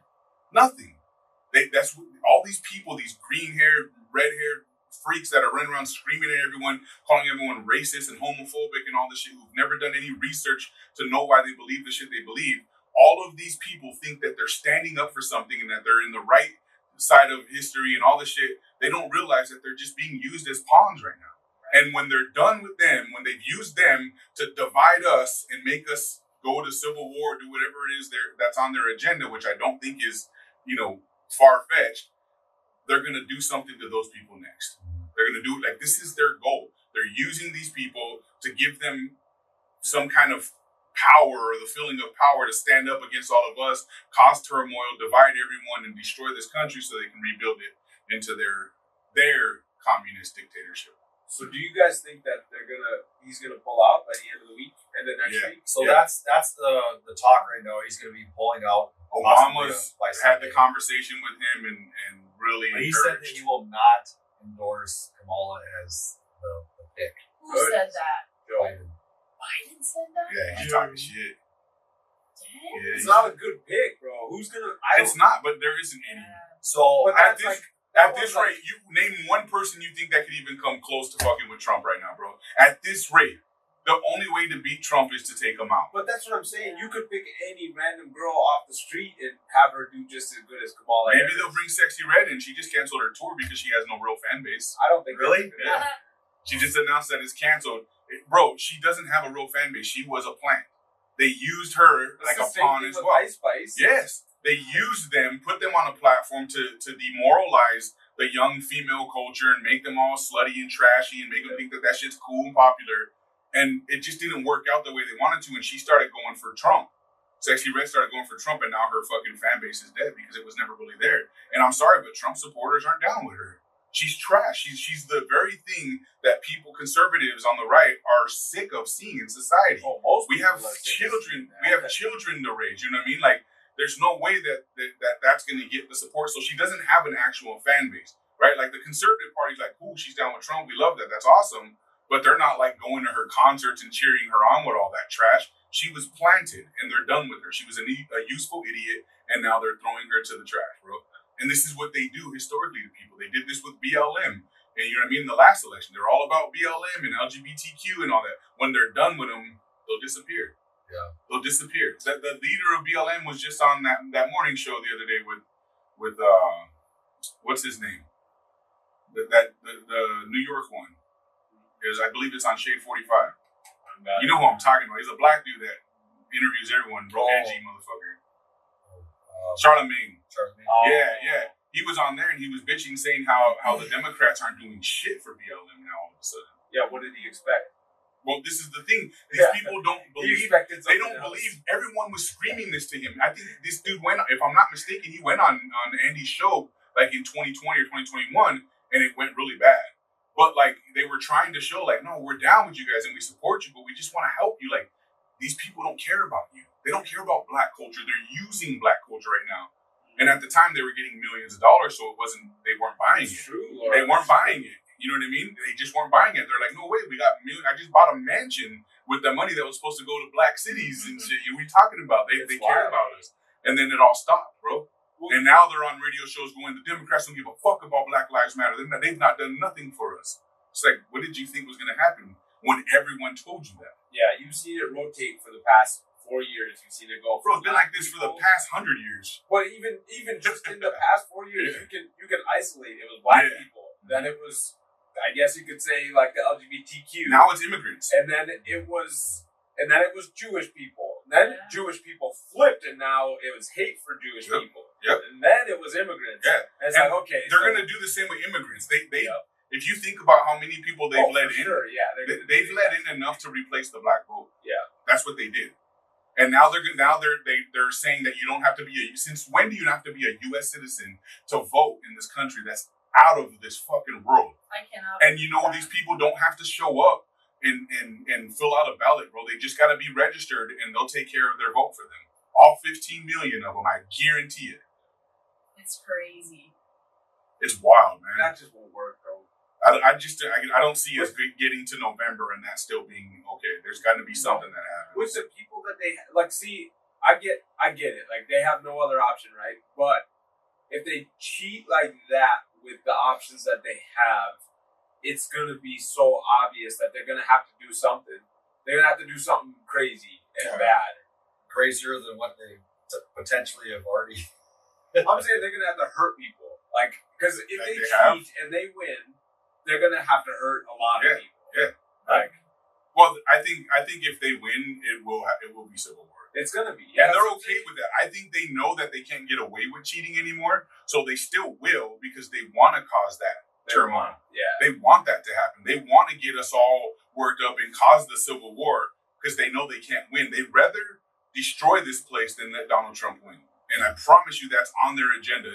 Nothing. That's what, all these people, these green-haired, red-haired freaks that are running around screaming at everyone, calling everyone racist and homophobic and all this shit, who've never done any research to know why they believe the shit they believe. All of these people think that they're standing up for something and that they're in the right side of history and all this shit. They don't realize that they're just being used as pawns right now. And when they're done with them, when they've used them to divide us and make us go to civil war, do whatever it is that's on their agenda, which I don't think is, far-fetched, they're going to do something to those people next. They're going to do it like this is their goal. They're using these people to give them some kind of power or the feeling of power to stand up against all of us, cause turmoil, divide everyone, and destroy this country so they can rebuild it into their communist dictatorship. So do you guys think that he's gonna pull out by the end of the week and the next week? So that's the talk right now. He's gonna be pulling out. Obama's had the conversation with him and really he said that he will not endorse Kamala as the pick. Who said that? Biden. Biden said that? Yeah, he's talking shit. Damn. Yeah, It's not a good pick, bro. Who's gonna? It's not, but there isn't any. So but at this rate, you name one person you think that could even come close to fucking with Trump right now, bro. At this rate, the only way to beat Trump is to take him out. But that's what I'm saying. You could pick any random girl off the street and have her do just as good as Kamala. Maybe they'll bring Sexy Red in. She just canceled her tour because she has no real fan base. I don't think really. Yeah. She just announced that it's canceled. Bro, she doesn't have a real fan base. She was a plant. They used her like a pawn as well. Ice Spice. Yes. They used them, put them on a platform to demoralize the young female culture and make them all slutty and trashy and make them think that shit's cool and popular. And it just didn't work out the way they wanted to. And she started going for Trump. Sexy Red started going for Trump, and now her fucking fan base is dead because it was never really there. And I'm sorry, but Trump supporters aren't down with her. She's trash. She's the very thing that conservatives on the right are sick of seeing in society. Oh, we have children. We have children to raise. You know what I mean? Like, there's no way that's going to get the support. So she doesn't have an actual fan base, right? Like the conservative party's like, "Ooh, she's down with Trump. We love that. That's awesome." But they're not like going to her concerts and cheering her on with all that trash. She was planted, and they're done with her. She was a useful idiot, and now they're throwing her to the trash, bro. And this is what they do historically to people. They did this with BLM. And you know what I mean? In the last election, they're all about BLM and LGBTQ and all that. When they're done with them, they'll disappear. Yeah. They'll disappear. The leader of BLM was just on that morning show the other day with what's his name? The New York one. I believe it's on Shade 45. You know who I'm talking about. He's a black dude that interviews everyone. Real edgy motherfucker. Charlemagne. Oh. Yeah. He was on there and he was bitching, saying how the Democrats aren't doing shit for BLM now all of a sudden. Yeah, what did he expect? Well, this is the thing. These people don't believe. They don't believe. Everyone was screaming this to him. I think this dude went, if I'm not mistaken, he went on Andy's show like in 2020 or 2021, and it went really bad. But like they were trying to show, like, no, we're down with you guys and we support you, but we just want to help you. Like, these people don't care about you. They don't care about black culture. They're using black culture right now. And at the time, they were getting millions of dollars, so they weren't buying it. They weren't buying it. You know what I mean? They just weren't buying it. They're like, no way, I just bought a mansion with the money that was supposed to go to black cities and shit. What are you talking about? They care about us. And then it all stopped, bro. And now they're on radio shows going, the Democrats don't give a fuck about Black Lives Matter. They've not done nothing for us. It's like, what did you think was going to happen when everyone told you that? Yeah, you've seen it rotate for the past 4 years. You've seen it go. Bro, it's been like this for the past 100 years. But even just in the past 4 years, you can isolate. It was black people. Then it was, I guess you could say, like the LGBTQ. Now it's immigrants. And then it was Jewish people. And then Jewish people flipped, and now it was hate for Jewish people. Yep. And then it was immigrants. Yeah. And it's like, okay. They're going to do the same with immigrants. If you think about how many people they've let in, they've let in enough to replace the black vote. Yeah. That's what they did. And now they're saying that you don't have to be since when do you have to be a U.S. citizen to vote in this country that's out of this fucking world? I cannot. And these people don't have to show up and fill out a ballot, bro. They just got to be registered, and they'll take care of their vote for them. All 15 million of them, I guarantee it. It's crazy. It's wild, man. That just won't work, bro. I don't see us getting to November and that still being okay. There's got to be something that happens. With the people that they like, see, I get it. Like, they have no other option, right? But if they cheat like that with the options that they have, it's gonna be so obvious that they're gonna have to do something. They're gonna have to do something crazy and bad, crazier than what they potentially have already. I'm saying they're gonna have to hurt people, like, because if they cheat and they win, they're gonna have to hurt a lot of people. Yeah. Like, well, I think if they win, it will be civil war. It's gonna be. Yeah, and they're okay with that. I think they know that they can't get away with cheating anymore, so they still will because they want to cause that turmoil. Yeah, they want that to happen. They want to get us all worked up and cause the civil war because they know they can't win. They'd rather destroy this place than let Donald Trump win. And I promise you, that's on their agenda.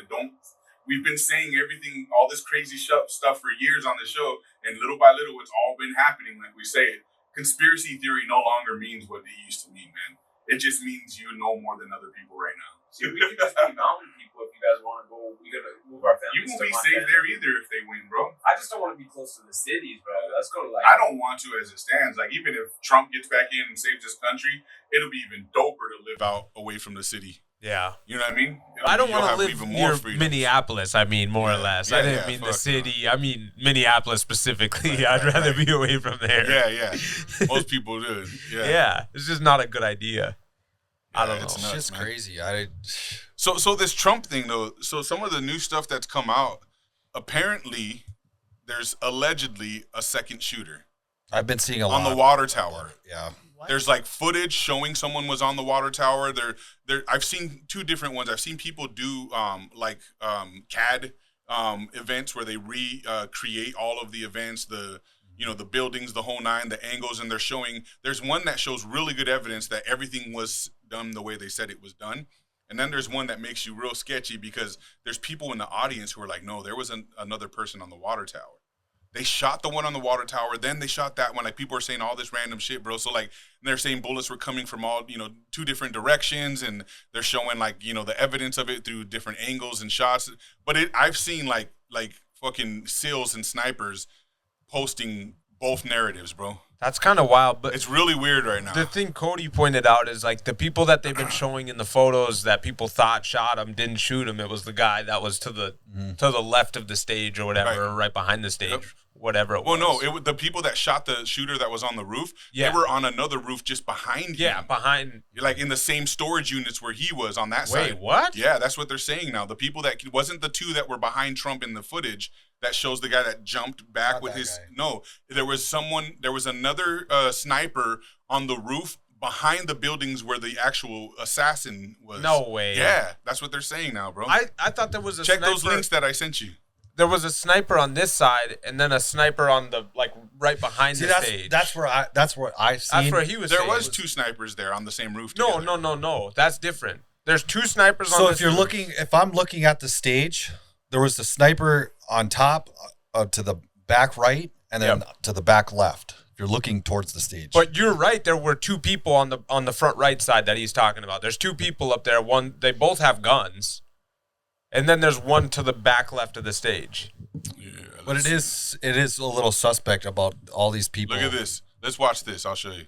We've been saying everything, all this crazy stuff for years on the show, and little by little, it's all been happening. Like we say, conspiracy theory no longer means what it used to mean, man. It just means you know more than other people right now. See, we could just be mountain people if you guys want to go. We gotta move our families. You won't be safe there either if they win, bro. I just don't want to be close to the cities, bro. Let's go to I don't want to as it stands. Like, even if Trump gets back in and saves this country, it'll be even doper to live out away from the city. Yeah. You know what I mean? I don't want to live near Minneapolis, I mean, more or less. I didn't mean the city. I mean, Minneapolis specifically. I'd rather be away from there. Yeah. Most people do. Yeah. It's just not a good idea. I don't know. It's just crazy. So this Trump thing, though, so some of the new stuff that's come out, apparently there's allegedly a second shooter. I've been seeing a lot. On the water tower. Yeah. There's like footage showing someone was on the water tower. I've seen two different ones. I've seen people do CAD events where they recreate all of the events, the buildings, the whole nine, the angles, and they're showing. There's one that shows really good evidence that everything was done the way they said it was done. And then there's one that makes you real sketchy because there's people in the audience who are like, no, there was another person on the water tower. They shot the one on the water tower, then they shot that one. Like, people are saying all this random shit, bro. So, like, they're saying bullets were coming from all, two different directions, and they're showing, like, the evidence of it through different angles and shots. But I've seen, like fucking SEALs and snipers posting both narratives, bro. That's kind of wild, but it's really weird right now. The thing Cody pointed out is, like, the people that they've been showing in the photos that people thought shot him didn't shoot him. It was the guy that was to the left of the stage or whatever, right behind the stage, whatever it was. Well, no, the people that shot the shooter that was on the roof, they were on another roof just behind him. Yeah, behind. Like, in the same storage units where he was on that side. Wait, what? Yeah, that's what they're saying now. The people that wasn't the two that were behind Trump in the footage that shows the guy that jumped back with his guy. No, there was another sniper on the roof behind the buildings where the actual assassin was. No way. Yeah, that's what they're saying now, bro. I thought there was a Check sniper. those links that I sent you. there was a sniper on this side and then a sniper on the right behind the stage. That's where I've seen. That's where he was. There was 2 snipers there on the same roof. No. That's different. There's 2 snipers on this roof. If I'm looking at the stage, there was the sniper on top to the back right and then to the back left. If you're looking towards the stage. But you're right. There were 2 people on the front right side that he's talking about. There's 2 people up there. They both have guns, and then there's one to the back left of the stage. Yeah, but it is a little suspect about all these people. Look at this. Let's watch this. I'll show you.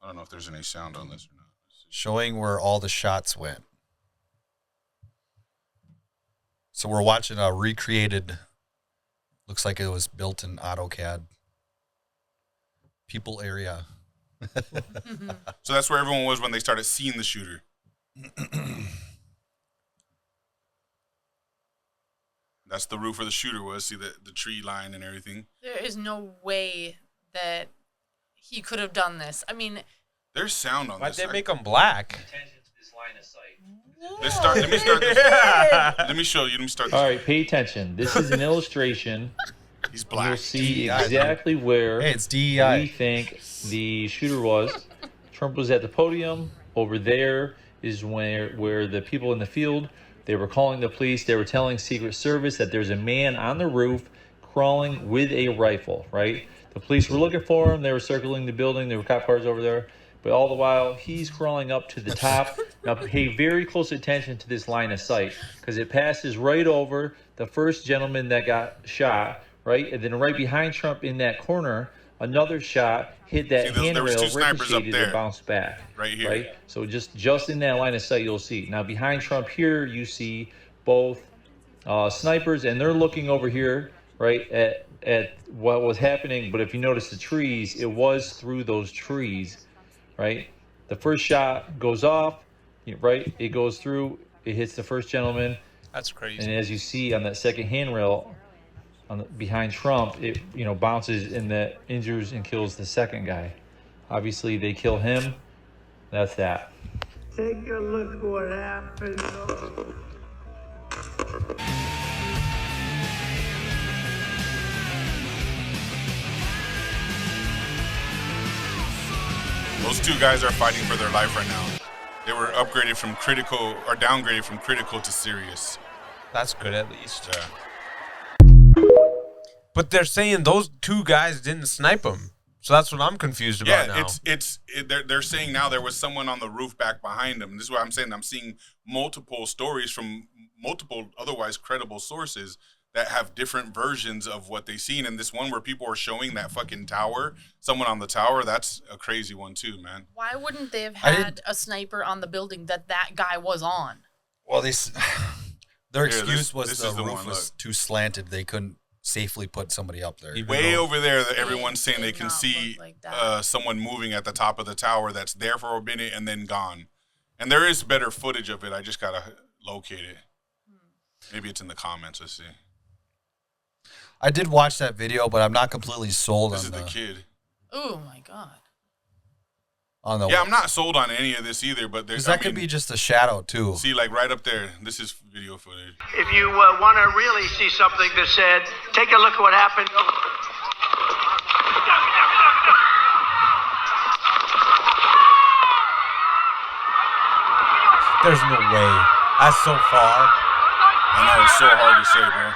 I don't know if there's any sound on this or not. Showing where all the shots went. So we're watching a recreated, looks like it was built in AutoCAD. People area. So that's where everyone was when they started seeing the shooter. That's the roof where the shooter was. See the tree line and everything. There is no way that he could have done this. I mean, there's sound on why'd this. Why'd they make him black? Attention to this line of sight. Let me start this. Let me show you. Let me start this. All right, pay attention. This is an illustration. He's black. You'll see exactly where it's DEI. we think the shooter was. Trump was at the podium. Over there is where the people in the field, they were calling the police. They were telling Secret Service that there's a man on the roof crawling with a rifle, right? The police were looking for him. They were circling the building. There were cop cars over there. But all the while, he's crawling up to the top. Now, pay very close attention to this line of sight because it passes right over the first gentleman that got shot, right? And then right behind Trump in that corner, another shot hit that handrail, ricocheted, and bounced back. Right here. Right? So just in that line of sight, you'll see. Now, behind Trump here, you see both snipers, and they're looking over here, right, at what was happening. But if you notice the trees, it was through those trees. Right, the first shot goes off, right? It goes through, it hits the first gentleman. That's crazy. And as you see on that second handrail, behind Trump, it bounces and that injures and kills the second guy. Obviously, they kill him. That's that. Take a look what happened. Those 2 guys are fighting for their life right now. They were upgraded from critical or downgraded from critical to serious. That's good at least. Yeah. But they're saying those 2 guys didn't snipe him. So that's what I'm confused about now. They're saying now there was someone on the roof back behind them. This is what I'm saying. I'm seeing multiple stories from multiple otherwise credible sources that have different versions of what they've seen. And this one where people are showing that fucking tower, someone on the tower, that's a crazy one too, man. Why wouldn't they have had a sniper on the building that guy was on? Well, their excuse was the roof was too slanted. They couldn't safely put somebody up there. Way over there, everyone's saying they can see someone moving at the top of the tower that's there for a minute and then gone. And there is better footage of it. I just got to locate it. Maybe it's in the comments. Let's see. I did watch that video, but I'm not completely sold on the kid. Oh my god. I'm not sold on any of this either, but there's could be just a shadow too. See, like right up there. This is video footage. If you want to really see something that said, take a look at what happened. There's no way. That's so far. I know, it's so hard to say, bro.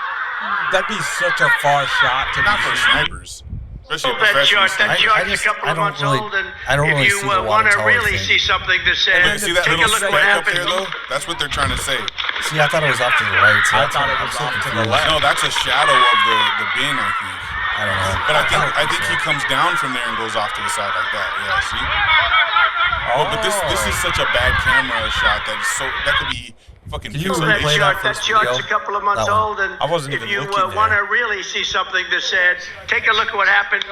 That'd be such a far shot to not for snipers. Especially a professional that shot's a couple of months old, and if you want to really see something that says, see that take little a look speck what up happened. there, though? That's what they're trying to say. See, I thought it was off to the right. So I thought it was off to the left. No, that's a shadow of the bin, I think. I don't know. But I think he comes down from there and goes off to the side like that. Yeah, see? Oh, but this is such a bad camera shot that could be fucking play that shot's a couple of months old, and I wasn't if even you looking want to really see something that says, take a look at what happened.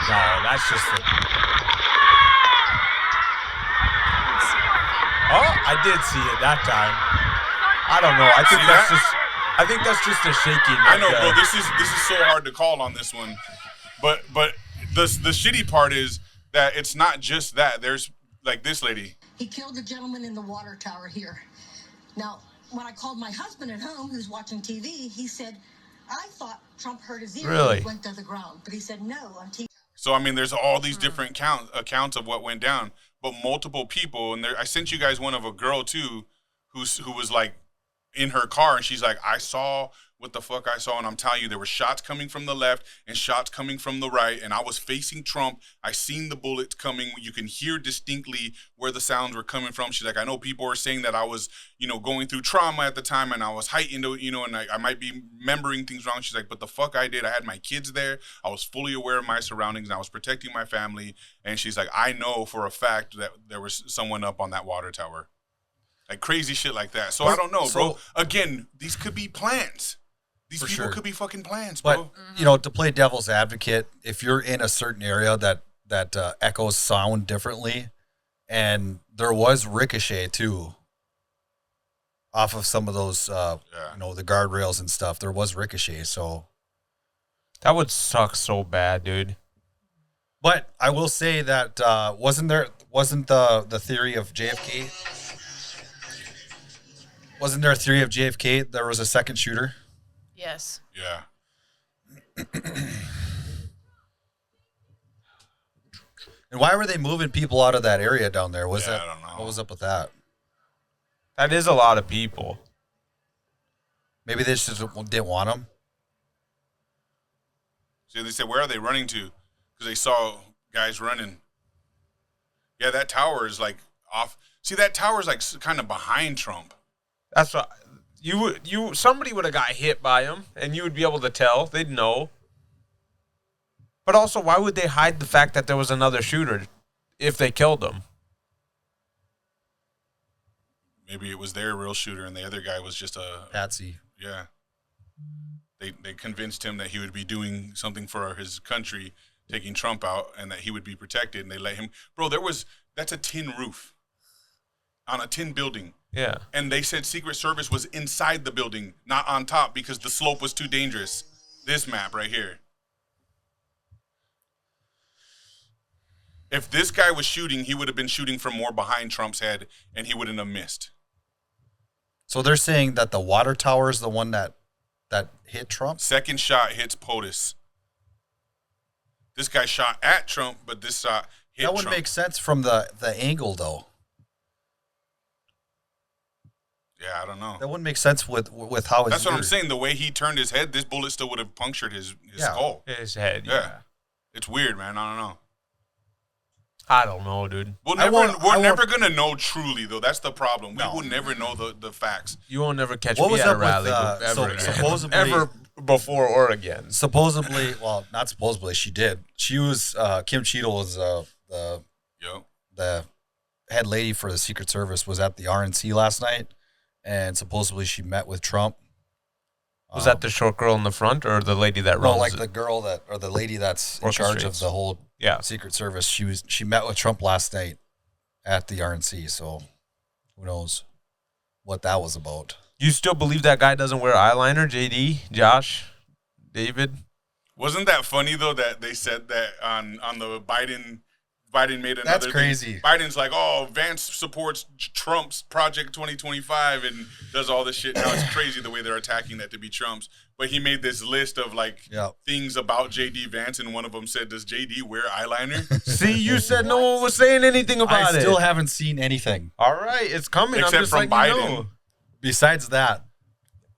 No, that's just a... Oh, I did see it that time. I don't know. I think that's just a shaking. I know, bro. This is so hard to call on this one. But the shitty part is that it's not just that. There's like this lady. He killed a gentleman in the water tower here. Now, when I called my husband at home, who's watching TV, he said, I thought Trump hurt his ear when he went to the ground. But he said, no, on TV. So, I mean, there's all these different accounts of what went down, but multiple people. And I sent you guys one of a girl, too, who was, like, in her car. And she's like, I saw what the fuck I saw. And I'm telling you, there were shots coming from the left and shots coming from the right. And I was facing Trump. I seen the bullets coming. You can hear distinctly where the sounds were coming from. She's like, I know people are saying that I was, going through trauma at the time and I was heightened, and I might be remembering things wrong. She's like, but the fuck I did. I had my kids there. I was fully aware of my surroundings and I was protecting my family. And she's like, I know for a fact that there was someone up on that water tower. Like crazy shit like that. So I don't know, bro. Again, these could be plans. These people could be fucking plans, bro. But, to play devil's advocate, if you're in a certain area that echoes sound differently, and there was ricochet, too, off of some of those, the guardrails and stuff. There was ricochet, so. That would suck so bad, dude. But I will say that wasn't the theory of JFK? Wasn't there a theory of JFK there was a second shooter? Yes. Yeah. And why were they moving people out of that area down there? I don't know. What was up with that? That is a lot of people. Maybe they just didn't want them. See, they said, where are they running to? Because they saw guys running. Yeah, that tower is like off. See, that tower is like kind of behind Trump. That's what somebody would have got hit by him, and you would be able to tell. They'd know. But also, why would they hide the fact that there was another shooter if they killed him? Maybe it was their real shooter, and the other guy was just a patsy. Yeah. They convinced him that he would be doing something for his country, taking Trump out, and that he would be protected, and they let him. Bro, that's a tin roof on a tin building. Yeah. And they said Secret Service was inside the building, not on top, because the slope was too dangerous. This map right here. If this guy was shooting, he would have been shooting from more behind Trump's head, and he wouldn't have missed. So they're saying that the water tower is the one that hit Trump? Second shot hits POTUS. This guy shot at Trump, but this shot hit Trump. That would make sense from the angle, though. Yeah, I don't know. That wouldn't make sense with how his That's what I'm saying. The way he turned his head, this bullet still would have punctured his skull. His head, yeah. It's weird, man. I don't know. I don't know, dude. We're never going to know truly, though. That's the problem. We will never know the facts. You won't never catch me at a rally supposedly, ever before or again. Supposedly, well, not supposedly, she did. She was, Kim Cheadle was the head lady for the Secret Service, was at the RNC last night, and supposedly she met with Trump. Was that the short girl in the front or the lady that runs? No, like the girl or the lady that's in charge of the whole Secret Service. She met with Trump last night at the RNC, so who knows what that was about. You still believe that guy doesn't wear eyeliner, JD, Josh, David? Wasn't that funny, though, that they said that on the Biden made another That's crazy. thing. Biden's like, oh, Vance supports Trump's Project 2025 and does all this shit. Now it's crazy the way they're attacking that to be Trump's. But he made this list of things about JD Vance, and one of them said, does JD wear eyeliner? See, you said no one was saying anything about it. I still haven't seen anything. All right, it's coming. Except I'm just from Biden. Besides that.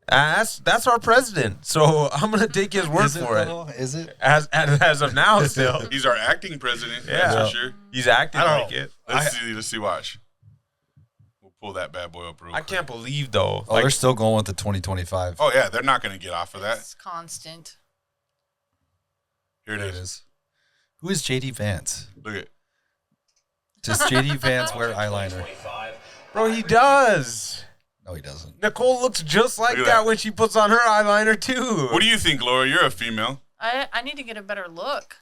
That's our president, so I'm gonna take his word for it. Is it? As of now, still. He's our acting president. Yeah, that's for sure. He's acting like it. Let's see. Watch. We'll pull that bad boy up real quick. I can't believe though. Oh, they're still going with the 2025. Oh yeah, they're not gonna get off of that. It's constant. Here it is. Who is JD Vance? Look at. Does JD Vance wear eyeliner? Bro, he does. No, he doesn't. Nicole looks just like that when she puts on her eyeliner, too. What do you think, Laura? You're a female. I need to get a better look.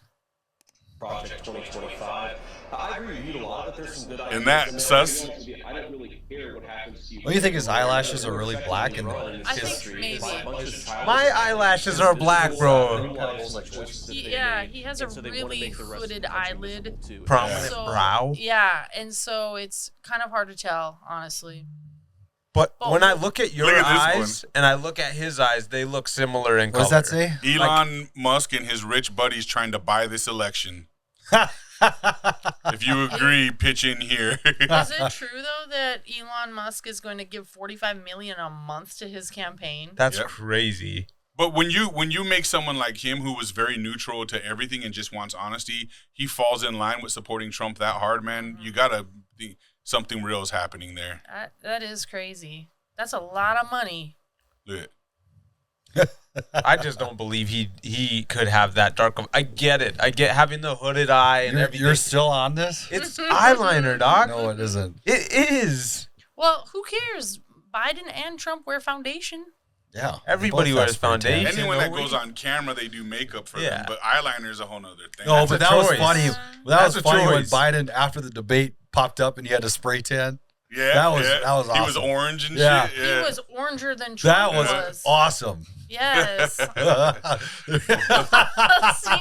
Project 2025. I reviewed a lot, but there's some good ideas. And that, sus? I don't really care what happens to you. What do you think? His eyelashes are really black and I think maybe. My eyelashes are black, bro. He has a really hooded eyelid. Prominent brow. Yeah, and so it's kind of hard to tell, honestly. But when I look at your Look at this eyes and I look at his eyes, they look similar in color. What does that say? Elon Musk and his rich buddies trying to buy this election. If you agree, pitch in here. Is it true though that Elon Musk is going to give $45 million a month to his campaign? That's crazy. But when you make someone like him who was very neutral to everything and just wants honesty, he falls in line with supporting Trump that hard, man. You gotta something real is happening there. That is crazy. That's a lot of money. Yeah. I just don't believe he could have that dark. I get it. I get having the hooded eye and everything. You're still on this? It's eyeliner, dog. No, it isn't. It is. Well, who cares? Biden and Trump wear foundation. Yeah. Everybody wears foundation. Anyone that goes on camera, they do makeup for them. But eyeliner is a whole nother thing. No, but that was funny. That was funny when choice. Biden, after the debate, popped up and he had a spray tan. Yeah, that was awesome. He was orange and shit. Yeah. Yeah. He was oranger than Trump That was awesome. Yes. See,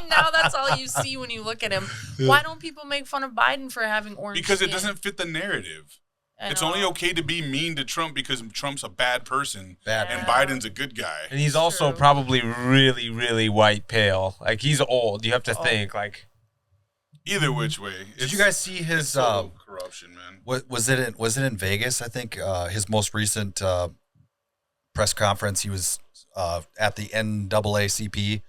now that's all you see when you look at him. Why don't people make fun of Biden for having orange Because skin? it doesn't fit the narrative. It's know. only okay to be mean to Trump because Trump's a bad person and Biden's a good guy. And he's also probably really, really white pale. Like, he's old. You have to think, like... Either which way. Did you guys see his corruption, man? Was it in Vegas? I think his most recent press conference. He was at the NAACP. He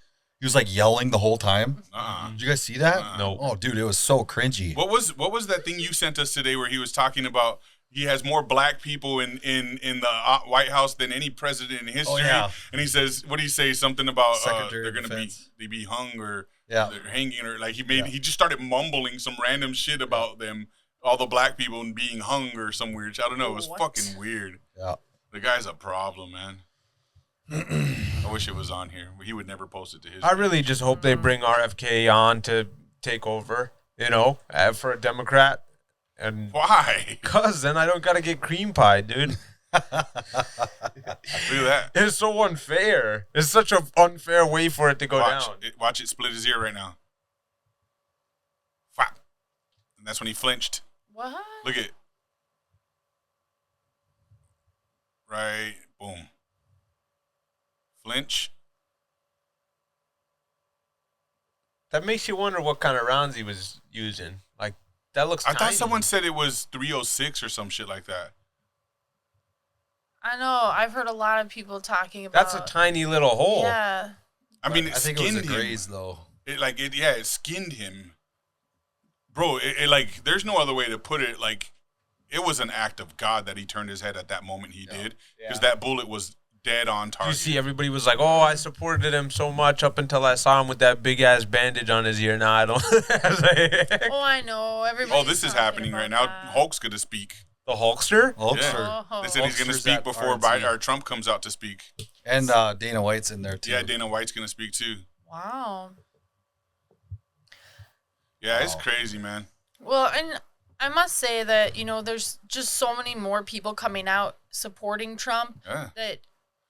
was like yelling the whole time. Did you guys see that? No. Oh, dude, it was so cringy. What was that thing you sent us today where he was talking about? He has more black people in the White House than any president in history. Oh, yeah. And he says, what do you say? Something about Secretary they're of gonna Defense. be hung or Yeah. they're hanging or like he just started mumbling some random shit about them, all the black people and being hung or some weird shit. I don't know. It was fucking weird. Yeah. The guy's a problem, man. I wish it was on here. He would never post it to his. I really just hope they bring RFK on to take over, for a Democrat. And why? Because then I don't got to get cream pie, dude. Look at that. It's so unfair. It's such an unfair way for it to go down. Watch it split his ear right now. Fuck. And that's when he flinched. What? Look at it. Right. Boom. Flinch. That makes you wonder what kind of rounds he was using. Like, that looks tiny. I thought someone said it was 306 or some shit like that. I know. I've heard a lot of people talking about. That's a tiny little hole. Yeah. I mean, it I think skinned it was a him. graze, though. It skinned him. Bro, there's no other way to put it. Like, it was an act of God that he turned his head at that moment he did. Because that bullet was dead on target. You see, everybody was like, oh, I supported him so much up until I saw him with that big-ass bandage on his ear. Now I don't. Oh, I know. Everybody. Oh, this is happening right now. Hulk's going to speak. The Hulkster? Hulkster. Yeah. They said he's going to speak before Biden or Trump comes out to speak. And Dana White's in there, too. Yeah, Dana White's going to speak, too. Wow. Yeah, it's crazy, man. Well, and I must say that, there's just so many more people coming out supporting Trump that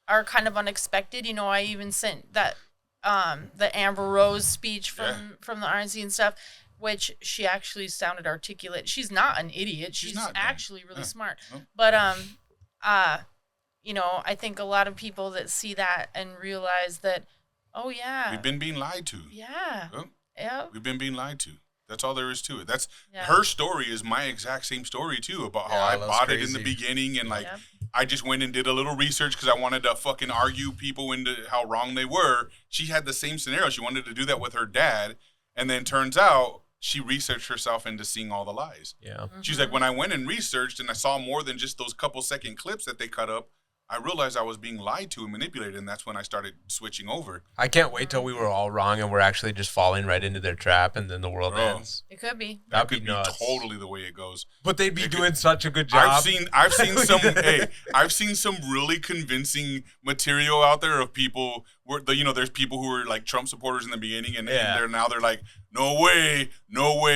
are kind of unexpected. I even sent that the Amber Rose speech from the RNC and stuff, which she actually sounded articulate. She's not an idiot. She's actually really smart. Oh. But I think a lot of people that see that and realize that, oh yeah, we've been being lied to. Yeah. Oh. Yeah. We've been being lied to. That's all there is to it. That's her story is my exact same story too, about how I bought it in the beginning and I just went and did a little research because I wanted to fucking argue people into how wrong they were. She had the same scenario. She wanted to do that with her dad, and then turns out she researched herself into seeing all the lies. Yeah. Mm-hmm. She's like, when I went and researched and I saw more than just those couple second clips that they cut up, I realized I was being lied to and manipulated, and that's when I started switching over. I can't wait till we were all wrong and we're actually just falling right into their trap, and then the world ends. It could be. That could be totally the way it goes. But they'd be doing such a good job. I've seen some really convincing material out there of people there's people who were like Trump supporters in the beginning, and they're like, no way,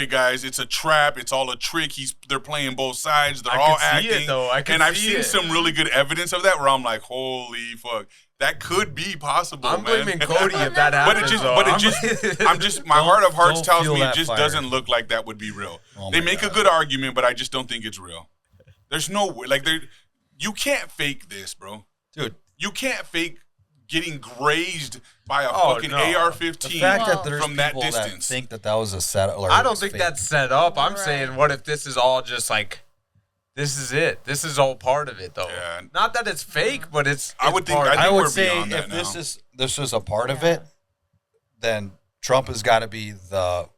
guys, it's a trap, it's all a trick. They're playing both sides, they're all acting. See it, though. I've seen some really good evidence of that where I'm like, holy fuck. That could be possible. I'm blaming Cody if that happens. My heart of hearts tells me it just doesn't look like that would be real. They make a good argument, but I just don't think it's real. There's no way. Like, you can't fake this, bro. Dude. You can't fake getting grazed by a fucking AR-15 the fact that there's from that distance. That think that was a setup. I don't think that's set up. I'm saying, what if this is all just like, this is it. This is all part of it, though. Yeah. Not that it's fake, but it's. I would say if this is a part of it, then Trump has got to be the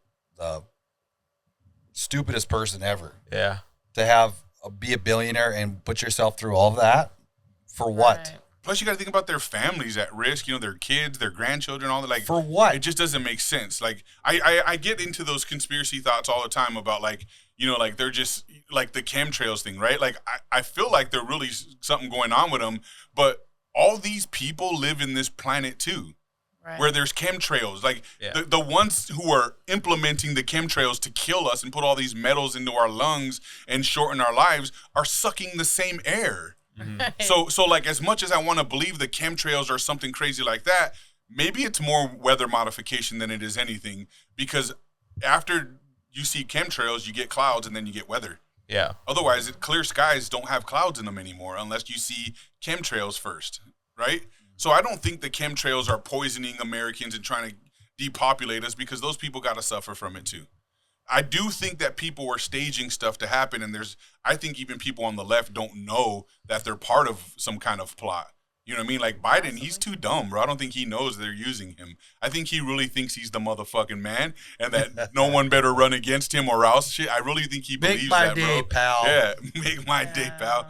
stupidest person ever. Yeah. To be a billionaire and put yourself through all of that for what? Right. Plus, you got to think about their families at risk. Their kids, their grandchildren, all that. Like, for what? It just doesn't make sense. Like, I get into those conspiracy thoughts all the time about like, like they're just like the chemtrails thing, right? Like, I feel like there's really something going on with them, but all these people live in this planet too, right, where there's chemtrails. Like, the ones who are implementing the chemtrails to kill us and put all these metals into our lungs and shorten our lives are sucking the same air. Mm-hmm. So like, as much as I want to believe the chemtrails are something crazy like that, maybe it's more weather modification than it is anything, because after you see chemtrails, you get clouds and then you get weather. Yeah. Otherwise, clear skies don't have clouds in them anymore unless you see chemtrails first, right? So I don't think the chemtrails are poisoning Americans and trying to depopulate us, because those people got to suffer from it too. I do think that people were staging stuff to happen, and I think even people on the left don't know that they're part of some kind of plot. You know what I mean? Like, Biden, he's too dumb, bro. I don't think he knows they're using him. I think he really thinks he's the motherfucking man, and that no one better run against him or else. Shit, I really think he believes that, bro. Make my day, pal. Yeah, make my day, pal.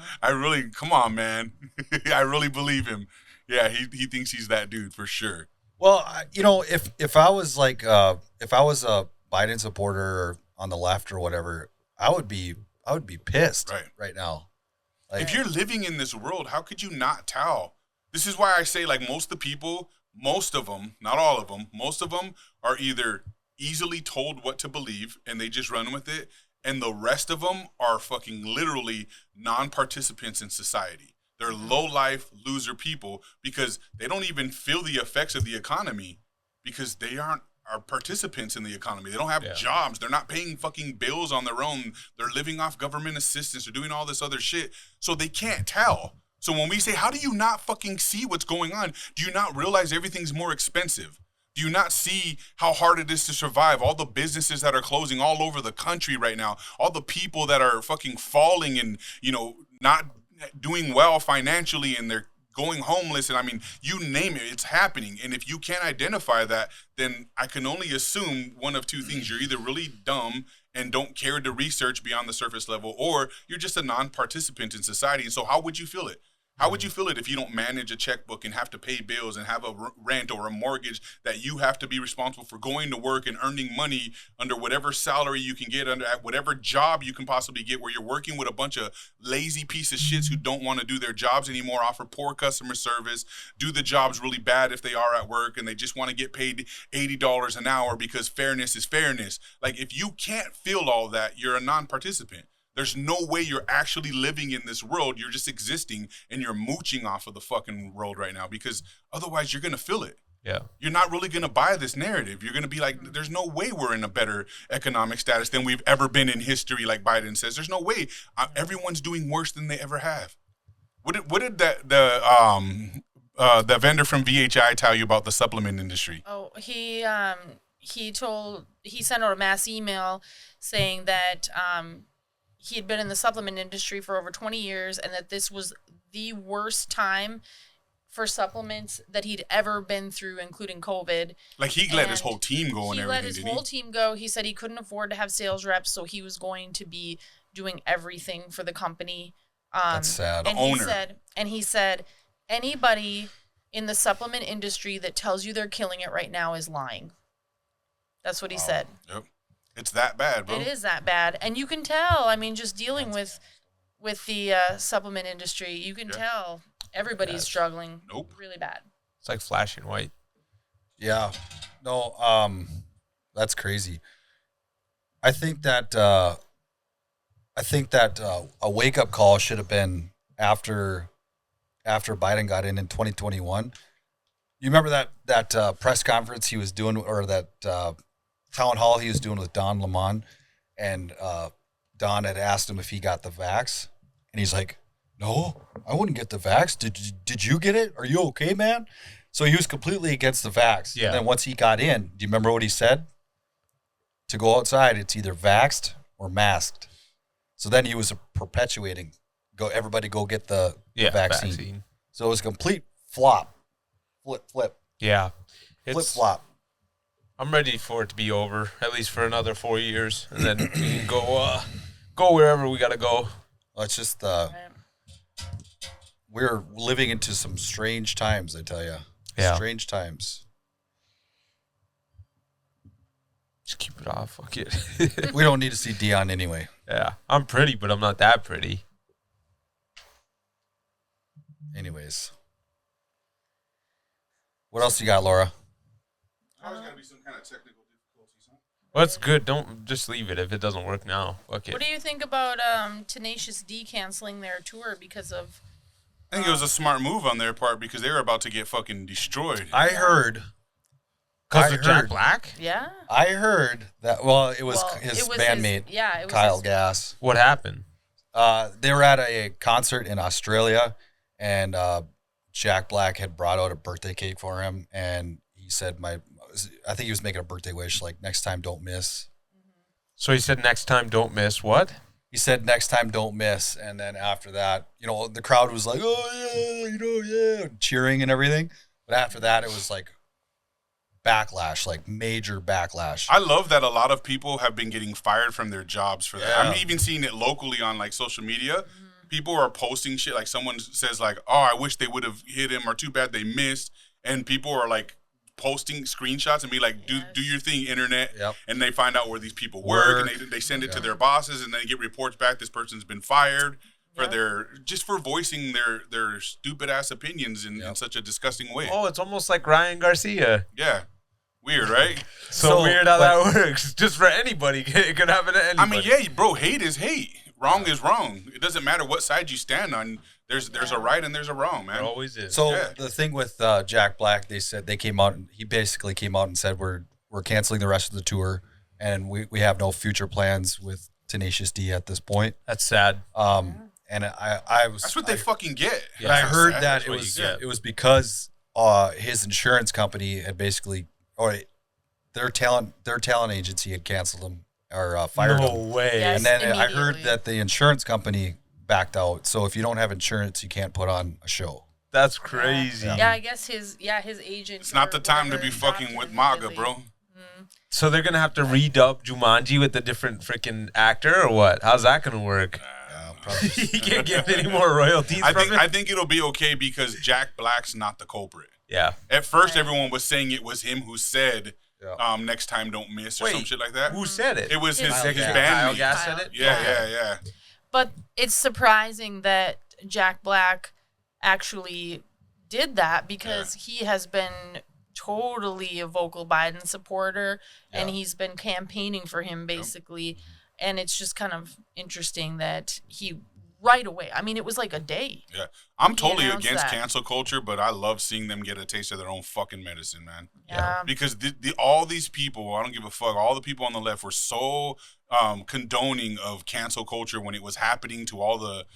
Come on, man. I really believe him. Yeah, he thinks he's that dude for sure. Well, if I was like, if I was a Biden supporter or on the left or whatever, I would be pissed right now. Like, if you're living in this world, how could you not tell? This is why I say, like, most of the people, most of them, not all of them, most of them are either easily told what to believe and they just run with it, and the rest of them are fucking literally non-participants in society. They're low-life, loser people because they don't even feel the effects of the economy because they are participants in the economy. They don't have jobs. They're not paying fucking bills on their own. They're living off government assistance. They're doing all this other shit. So they can't tell. So when we say, how do you not fucking see what's going on? Do you not realize everything's more expensive? Do you not see how hard it is to survive? All the businesses that are closing all over the country right now, all the people that are fucking falling and, not doing well financially, and they're going homeless, and I mean, you name it, it's happening. And if you can't identify that, then I can only assume one of two things. You're either really dumb and don't care to research beyond the surface level, or you're just a non-participant in society. And so how would you feel it? How would you feel it if you don't manage a checkbook and have to pay bills and have a rent or a mortgage that you have to be responsible for, going to work and earning money under whatever salary you can get, under at whatever job you can possibly get, where you're working with a bunch of lazy piece of shits who don't want to do their jobs anymore, offer poor customer service, do the jobs really bad if they are at work, and they just want to get paid $80 an hour because fairness is fairness. Like, if you can't feel all that, you're a non-participant. There's no way you're actually living in this world. You're just existing and you're mooching off of the fucking world right now, because otherwise you're going to feel it. Yeah. You're not really going to buy this narrative. You're going to be like, there's no way we're in a better economic status than we've ever been in history, like Biden says. There's no way. Everyone's doing worse than they ever have. What did the vendor from VHI tell you about the supplement industry? Oh, he sent out a mass email saying that he had been in the supplement industry for over 20 years, and that this was the worst time for supplements that he'd ever been through, including COVID. Like, he let his whole team go and everything, He let his whole team go. He said he couldn't afford to have sales reps, so he was going to be doing everything for the company. That's sad. And he said, anybody in the supplement industry that tells you they're killing it right now is lying. That's what he said. Yep. It's that bad, bro. It is that bad. And you can tell, I mean, just dealing with the supplement industry, you can tell everybody's struggling really bad. It's like flashing white. Yeah. No, that's crazy. I think that a wake up call should have been after Biden got in 2021. You remember that press conference he was doing, or that town hall he was doing with Don Lemon, and Don had asked him if he got the vax, and he's like, "No, I wouldn't get the vax. Did you get it? Are you okay, man?" So he was completely against the vax. Yeah. And then once he got in, do you remember what he said? To go outside, it's either vaxxed or masked. So then he was perpetuating, everybody go get the vaccine. So it was a complete flop. Flip. Yeah. Flip-flop. I'm ready for it to be over, at least for another 4 years, and then we can go wherever we got to go. Well, it's just we're living into some strange times, I tell you. Yeah. Strange times. Just keep it off. Fuck it. We don't need to see Dion anyway. Yeah. I'm pretty, but I'm not that pretty. Anyways. What else you got, Laura? Always got to be some kind of technical difficulties, huh? Well, it's good. Don't just leave it if it doesn't work now. Fuck it. What do you think about Tenacious D canceling their tour because of... I think it was a smart move on their part because they were about to get fucking destroyed. I heard. Because of Jack Black? Yeah. I heard that, it was his bandmate, it was Kyle Gass. What happened? They were at a concert in Australia, and Jack Black had brought out a birthday cake for him, and he said, I think he was making a birthday wish, like, next time don't miss. So he said, next time don't miss what? He said, next time don't miss. And then after that, the crowd was like, oh, yeah, cheering and everything. But after that, it was like backlash, like major backlash. I love that a lot of people have been getting fired from their jobs for that. Yeah. I'm even seeing it locally on like social media. People are posting shit like someone says like, oh, I wish they would have hit him, or too bad they missed. And people are like posting screenshots and be like, do your thing, internet. Yep. And they find out where these people work, and they send it to their bosses, and then they get reports back. This person's been fired for for voicing their stupid ass opinions in such a disgusting way. Oh, it's almost like Ryan Garcia. Yeah. Weird, right? So weird how that works. Just for anybody. It could happen to anybody. I mean, yeah, bro, hate is hate. Wrong is wrong. It doesn't matter what side you stand on. There's a right and there's a wrong, man. There always is. So the thing with Jack Black, they said he basically came out and said we're canceling the rest of the tour, and we have no future plans with Tenacious D at this point. That's sad. And I was that's what they fucking get. Yeah, I heard that it was because his insurance company had basically, or their talent agency had canceled him or fired him. No way. Yes, and then I heard that the insurance company backed out. So if you don't have insurance, you can't put on a show. That's crazy. Yeah, I guess his agent. It's not the time to be fucking with MAGA, bro. So they're gonna have to redub Jumanji with a different freaking actor, or what? How's that gonna work? He can't get any more royalties from it. I think it'll be okay because Jack Black's not the culprit. Yeah. At first, everyone was saying it was him who said, "Next time, don't miss" or some shit like that. Who said it? It was his Kyle bandmate. Gass said it. Yeah. But it's surprising that Jack Black actually did that because he has been totally a vocal Biden supporter and he's been campaigning for him basically. And it's just kind of interesting that he right away, I mean, it was like a day. Yeah. I'm totally against cancel culture, but I love seeing them get a taste of their own fucking medicine, man. Yeah. Because all these people, I don't give a fuck, all the people on the left were so condoning of cancel culture when it was happening to all the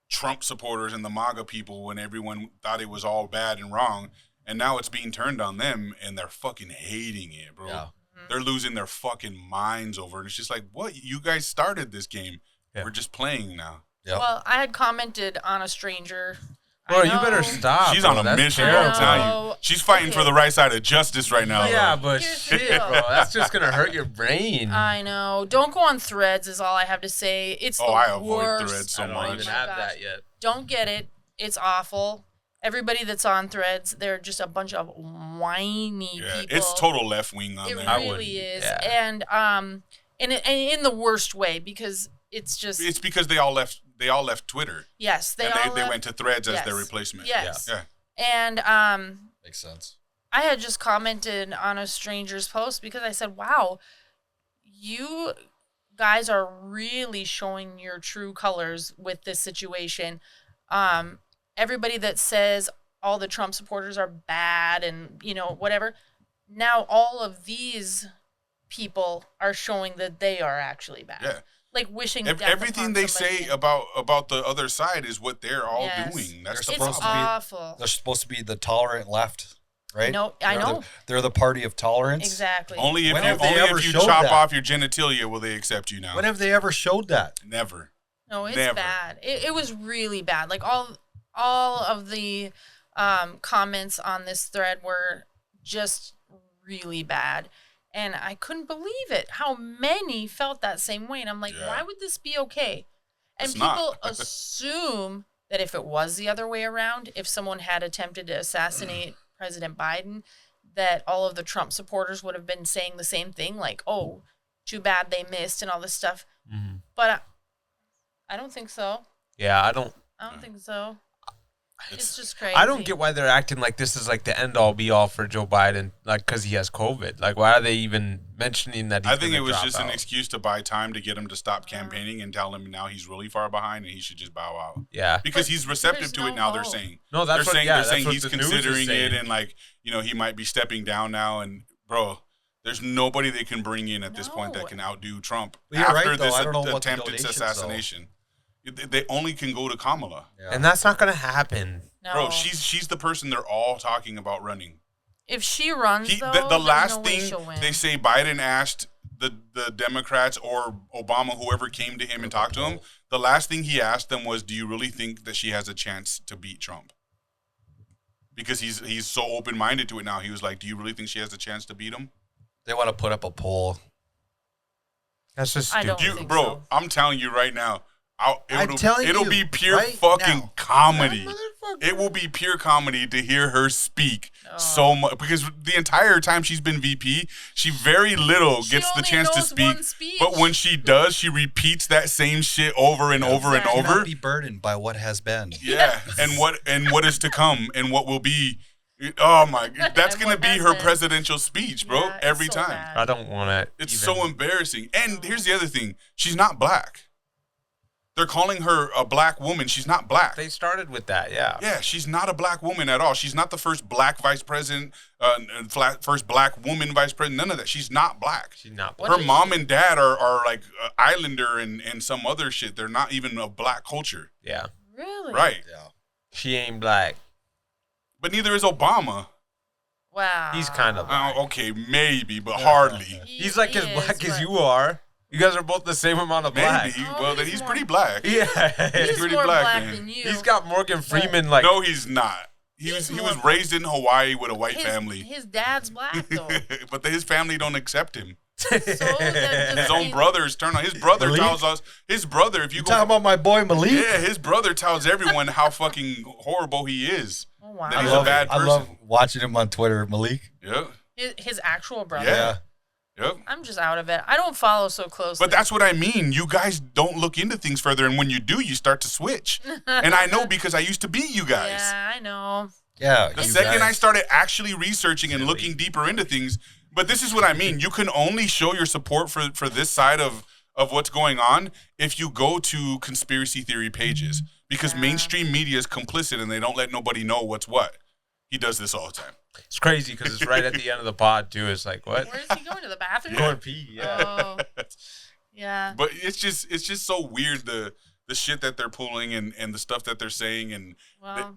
Trump supporters and the MAGA people when everyone thought it was all bad and wrong. And now it's being turned on them and they're fucking hating it, bro. Yeah. They're losing their fucking minds over it. It's just like, what? You guys started this game. Yeah. We're just playing now. Yep. Well, I had commented on a stranger. Bro, you better stop. She's on a mission, bro. I'm telling you. She's fighting for the right side of justice right now. Yeah, but shit, bro. That's just going to hurt your brain. I know. Don't go on Threads is all I have to say. It's I avoid Threads so much. I don't even have that yet. Don't get it. It's awful. Everybody that's on Threads, they're just a bunch of whiny people. It's total left wing on there. It really is. Yeah. And in the worst way because it's just... It's because they all left Twitter. Yes, they went to Threads as their replacement. Yes. Yeah. And Makes sense. I had just commented on a stranger's post because I said, wow, you guys are really showing your true colors with this situation. Everybody that says all the Trump supporters are bad and, whatever, now all of these people are showing that they are actually bad. Yeah. Like wishing everything they say about the other side is what they're all doing. That's the problem. Awful. They're supposed to be the tolerant left, right? No, I know. They're the party of tolerance. Exactly. Only if you chop off your genitalia will they accept you now. When have they ever showed that? Never. No, it's bad. It was really bad. Like all of the comments on this thread were just really bad. And I couldn't believe it, how many felt that same way. And I'm like, why would this be okay? And people assume that if it was the other way around, if someone had attempted to assassinate President Biden, that all of the Trump supporters would have been saying the same thing, like, oh, too bad they missed and all this stuff. Mm-hmm. But I don't think so. Yeah, I don't think so. It's just crazy. I don't get why they're acting like this is like the end all be all for Joe Biden, like because he has COVID. Like, why are they even mentioning that? I think it was just an excuse to buy time to get him to stop campaigning and tell him now he's really far behind and he should just bow out. Yeah, because he's receptive to it now. They're saying they're saying he's considering it and like he might be stepping down now. And bro, there's nobody they can bring in at this point that can outdo Trump after this attempted assassination. They only can go to Kamala. Yeah. And that's not going to happen. No. Bro, she's the person they're all talking about running. If she runs, the last thing they say Biden asked the Democrats or Obama, whoever came to him and talked to him, the last thing he asked them was, do you really think that she has a chance to beat Trump? Because he's so open-minded to it now. He was like, do you really think she has a chance to beat him? They want to put up a poll. That's just stupid. So. I'm telling you right now, it'll be pure fucking comedy. It will be pure comedy to hear her speak so much because the entire time she's been VP, she very little gets the chance to speak. But when she does, she repeats that same shit over and over and over. Not be burdened by what has been. Yeah, and what is to come and what will be. Oh my! That's gonna be her presidential speech, bro. Yeah, every time. Bad. I don't want it. It's so embarrassing. And here's the other thing: she's not black. They're calling her a black woman. She's not black. They started with that, yeah. Yeah, she's not a black woman at all. She's not the first black vice president, first black woman vice president. None of that. She's not black. She's not black. Her mom and dad are like Islander and some other shit. They're not even a black culture. Yeah. Really? Right. Yeah. She ain't black. But neither is Obama. Wow. He's kind of black. Okay, maybe, but hardly. He's like as black as you are. You guys are both the same amount of black. Maybe. Well, then he's pretty black. Yeah. He's pretty more black than you. He's got Morgan Freeman like. No, he's not. He was raised in Hawaii with a white family. His dad's black though. But his family don't accept him. So his own brothers turn on. His brother tells us. His brother, if you talking about my boy Malik. Yeah, his brother tells everyone how fucking horrible he is. Oh wow. That he's a bad person. I love watching him on Twitter, Malik. Yeah. His actual brother. Yeah. Yep. I'm just out of it. I don't follow so closely. But that's what I mean. You guys don't look into things further, and when you do, you start to switch. And I know because I used to be you guys. Yeah, I know. Yeah. The second I started actually researching and looking deeper into things, but this is what I mean. You can only show your support for this side of what's going on if you go to conspiracy theory pages because mainstream media is complicit and they don't let nobody know what's what. He does this all the time. It's crazy because it's right at the end of the pod too. It's like, what? Where's he going, to the bathroom? Going to pee, yeah. Oh. Yeah. But it's just so weird the shit that they're pulling and the stuff that they're saying and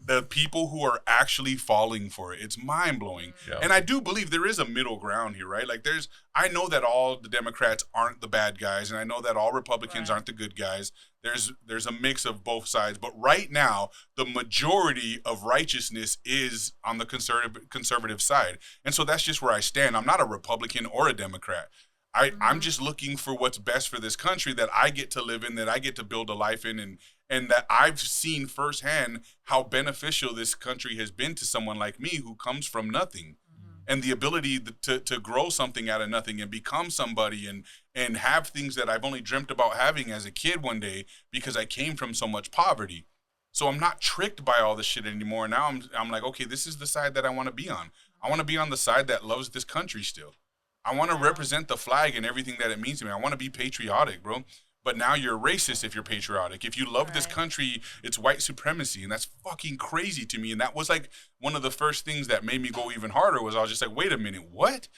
the people who are actually falling for it. It's mind blowing. Yeah. And I do believe there is a middle ground here, right? Like I know that all the Democrats aren't the bad guys, and I know that all Republicans aren't the good guys. There's a mix of both sides, but right now the majority of righteousness is on the conservative side, and so that's just where I stand. I'm not a Republican or a Democrat. I'm just looking for what's best for this country that I get to live in, that I get to build a life in, and that I've seen firsthand how beneficial this country has been to someone like me who comes from nothing. And the ability to grow something out of nothing and become somebody and have things that I've only dreamt about having as a kid one day because I came from so much poverty. So I'm not tricked by all this shit anymore. Now I'm like, okay, this is the side that I want to be on. I want to be on the side that loves this country still. I want to represent the flag and everything that it means to me. I want to be patriotic, bro. But now you're racist if you're patriotic. If you love this country, it's white supremacy, and that's fucking crazy to me. And that was like one of the first things that made me go even harder was I was just like, wait a minute, what?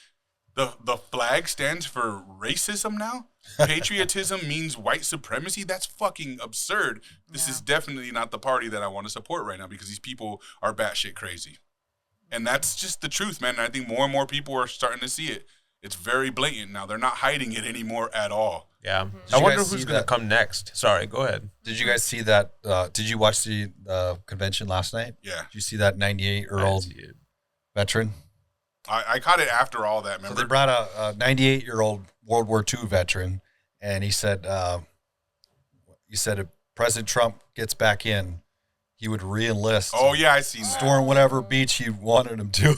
The flag stands for racism now? Patriotism means white supremacy? That's fucking absurd. This is definitely not the party that I want to support right now because these people are batshit crazy. And that's just the truth, man. And I think more and more people are starting to see it. It's very blatant now. They're not hiding it anymore at all. Yeah. I wonder who's going to come next. Sorry, go ahead. Did you guys see that? Did you watch the convention last night? Yeah. Did you see that 98-year-old veteran? I caught it after all that, remember? So they brought a 98-year-old World War II veteran, and he said if President Trump gets back in, he would re-enlist. Oh, yeah, I seen that. Storm whatever beach he wanted him to.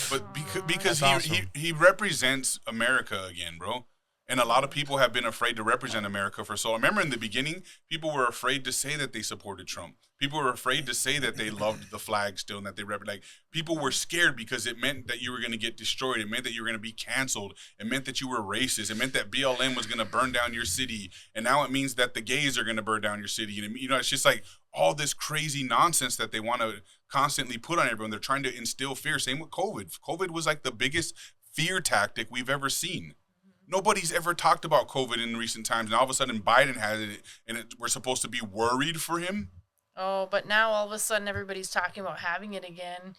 But because he represents America again, bro. And a lot of people have been afraid to represent America for so long. Remember in the beginning, people were afraid to say that they supported Trump. People were afraid to say that they loved the flag still and that they like people were scared because it meant that you were going to get destroyed. It meant that you were going to be canceled. It meant that you were racist. It meant that BLM was going to burn down your city. And now it means that the gays are going to burn down your city. And you know, it's just like all this crazy nonsense that they want to constantly put on everyone. They're trying to instill fear. Same with COVID. COVID was like the biggest fear tactic we've ever seen. Nobody's ever talked about COVID in recent times, and all of a sudden Biden has it, and we're supposed to be worried for him. Oh, but now all of a sudden everybody's talking about having it again.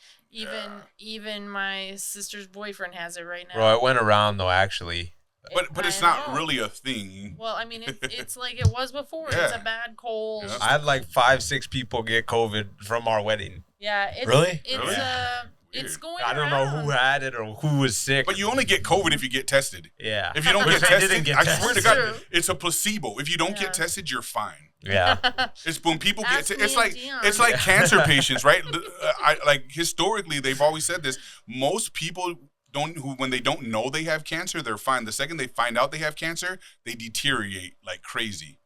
Even my sister's boyfriend has it right now. Bro, it went around though, actually. But it's not really a thing. Well, I mean, it's like it was before. Yeah. It's a bad cold. Yeah. I had like 5-6 people get COVID from our wedding. Yeah. Really? It's going I don't know who had it or who was sick. But you only get COVID if you get tested. Yeah. If you don't get tested, I swear to God, it's a placebo. If you don't get tested, you're fine. Yeah. It's when people get it's like cancer patients, right? Like historically, they've always said this. Most people when they don't know they have cancer, they're fine. The second they find out they have cancer, they deteriorate like crazy.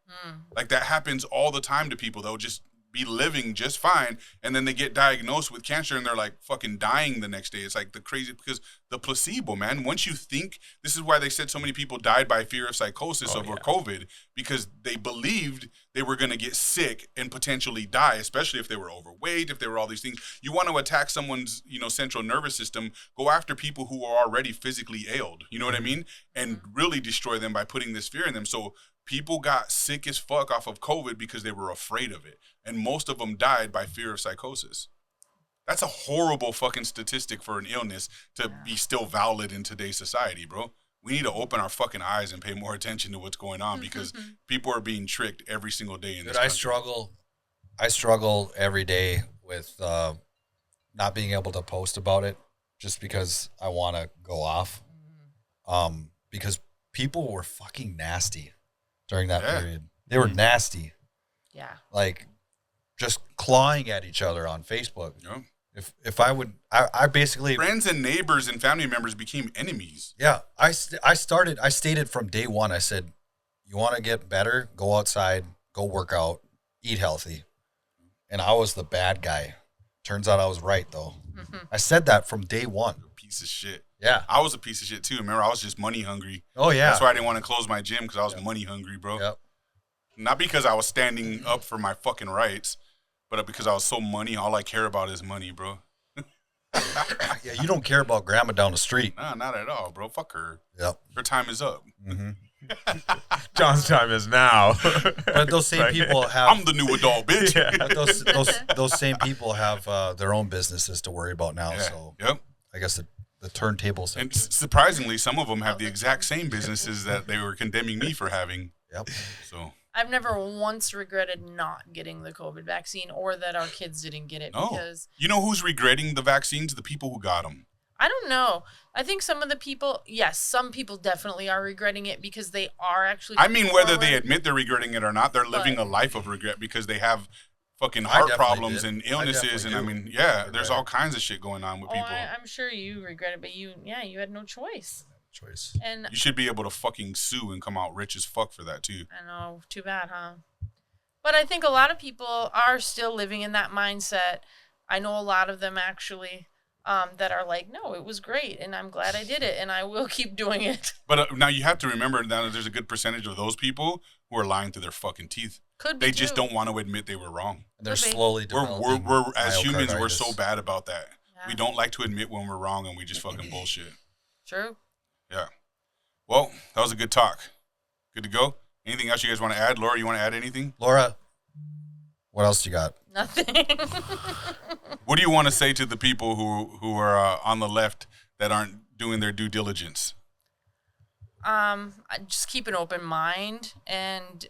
Like that happens all the time to people. They'll just be living just fine, and then they get diagnosed with cancer and they're like fucking dying the next day. It's like the crazy, because the placebo, man, once you think, this is why they said so many people died by fear of psychosis over COVID, because they believed they were going to get sick and potentially die, especially if they were overweight, if they were all these things. You want to attack someone's, central nervous system, go after people who are already physically ailed, you know what I mean? And really destroy them by putting this fear in them. So people got sick as fuck off of COVID because they were afraid of it. And most of them died by fear of psychosis. That's a horrible fucking statistic for an illness to be still valid in today's society, bro. We need to open our fucking eyes and pay more attention to what's going on, because people are being tricked every single day in this country. I struggle every day with not being able to post about it just because I want to go off. Because people were fucking nasty during that period. They were nasty. Yeah. Like just clawing at each other on Facebook. Yeah. If I would, I basically, friends and neighbors and family members became enemies. Yeah. I stated from day one, I said, you want to get better, go outside, go work out, eat healthy. And I was the bad guy. Turns out I was right though. I said that from day one. Piece of shit. Yeah. I was a piece of shit too. Remember, I was just money hungry. Oh yeah. That's why I didn't want to close my gym, because I was money hungry, bro. Yep. Not because I was standing up for my fucking rights, but because I was so money. All I care about is money, bro. Yeah, you don't care about grandma down the street. Nah, not at all, bro. Fuck her. Yep. Her time is up. John's time is now. But those same people have... I'm the new adult, bitch. But those same people have their own businesses to worry about now. Yeah. So yep. I guess the turntables... And surprisingly, some of them have the exact same businesses that they were condemning me for having. Yep. So... I've never once regretted not getting the COVID vaccine, or that our kids didn't get it. No. Because you know who's regretting the vaccines? The people who got them. I don't know. I think some of the people, yes, some people definitely are regretting it because they are actually. I mean, whether they admit they're regretting it or not, they're living a life of regret because they have fucking heart problems and illnesses. And I mean, there's all kinds of shit going on with people. I'm sure you regret it, but you had no choice. Choice. And you should be able to fucking sue and come out rich as fuck for that too. I know. Too bad, huh? But I think a lot of people are still living in that mindset. I know a lot of them actually that are like, no, it was great, and I'm glad I did it, and I will keep doing it. But now you have to remember now that there's a good percentage of those people who are lying through their fucking teeth. Could be They just don't want to admit they were wrong. And they're slowly developing. We're as humans, we're so bad about that. Yeah. We don't like to admit when we're wrong, and we just fucking bullshit. True. Yeah. Well, that was a good talk. Good to go. Anything else you guys want to add? Laura, you want to add anything? Laura, what else you got? Nothing. What do you want to say to the people who are on the left that aren't doing their due diligence? Just keep an open mind and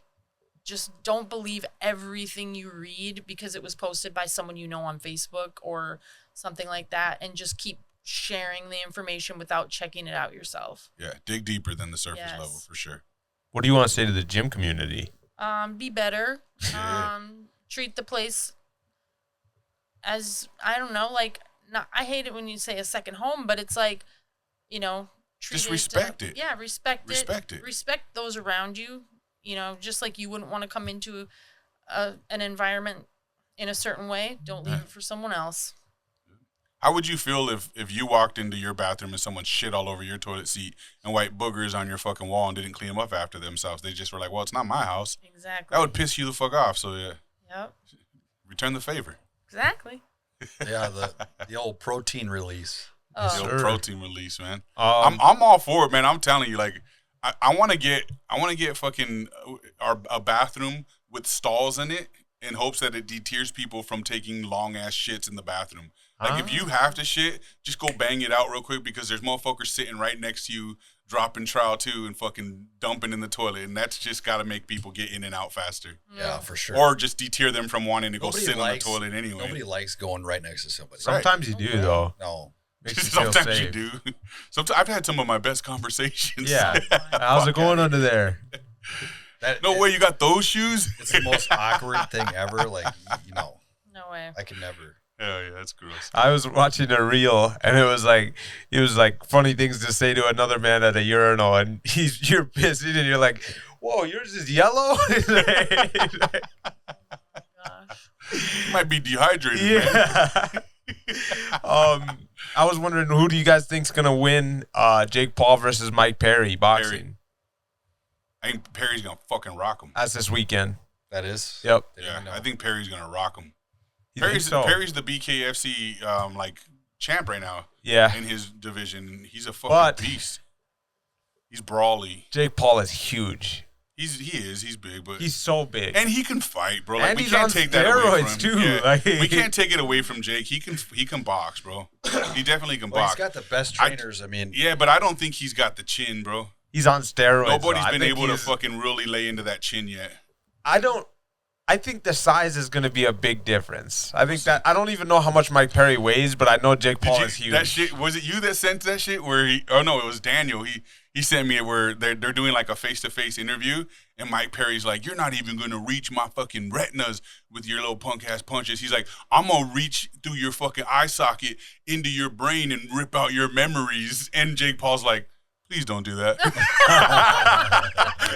just don't believe everything you read because it was posted by someone you know on Facebook or something like that, and just keep sharing the information without checking it out yourself. Yeah, dig deeper than the surface level for sure. What do you want to say to the gym community? Be better. Treat the place as, I don't know, like, not, I hate it when you say a second home, but it's like, you know, just respect it. Yeah, respect it. Respect those around you. You know, just like you wouldn't want to come into an environment in a certain way, don't leave it for someone else. How would you feel if you walked into your bathroom and someone shit all over your toilet seat and white boogers on your fucking wall and didn't clean them up after themselves? They just were like, well, it's not my house. Exactly. That would piss you the fuck off. So, yeah. Yep. Return the favor. Exactly. Yeah, the old protein release. The old protein release, man. I'm all for it, man. I'm telling you, like, I want to get fucking a bathroom with stalls in it in hopes that it deters people from taking long ass shits in the bathroom. Like, if you have to shit, just go bang it out real quick because there's motherfuckers sitting right next to you, dropping trial two and fucking dumping in the toilet, and that's just got to make people get in and out faster. Yeah, for sure. Or just deter them from wanting to go sit on the toilet anyway. Nobody likes going right next to somebody. Sometimes you do, though. No. Sometimes you do. Sometimes I've had some of my best conversations. Yeah. How's it going under there? No way, you got those shoes? It's the most awkward thing ever. Like, you know. No way. I could never. Yeah, that's gross. I was watching a reel, and it was like funny things to say to another man at a urinal, and you're pissing, and you're like, "Whoa, yours is yellow." Might be dehydrated. Yeah. I was wondering, who do you guys think's gonna win? Jake Paul versus Mike Perry boxing. I think Perry's gonna fucking rock him. That's this weekend. That is. Yep. Yeah, I think Perry's gonna rock him. Perry's the BKFC like champ right now. Yeah. In his division, he's a fucking beast. He's brawly. Jake Paul is huge. He's big, but he's so big, and he can fight, bro. Like, and we he's can't on take that away from him. Too. Yeah. Like, we can't take it away from Jake. He can box, bro. He definitely can box. He's got the best trainers. I mean, yeah, but I don't think he's got the chin, bro. He's on steroids. Nobody's been able to fucking really lay into that chin yet. I think the size is going to be a big difference. I think that I don't even know how much Mike Perry weighs, but I know Jake Paul is huge. That shit, was it you that sent that shit? Where it was Daniel. He sent me it where they're doing like a face-to-face interview, and Mike Perry's like, "You're not even gonna reach my fucking retinas with your little punk ass punches." He's like, "I'm gonna reach through your fucking eye socket into your brain and rip out your memories." And Jake Paul's like, "Please don't do that."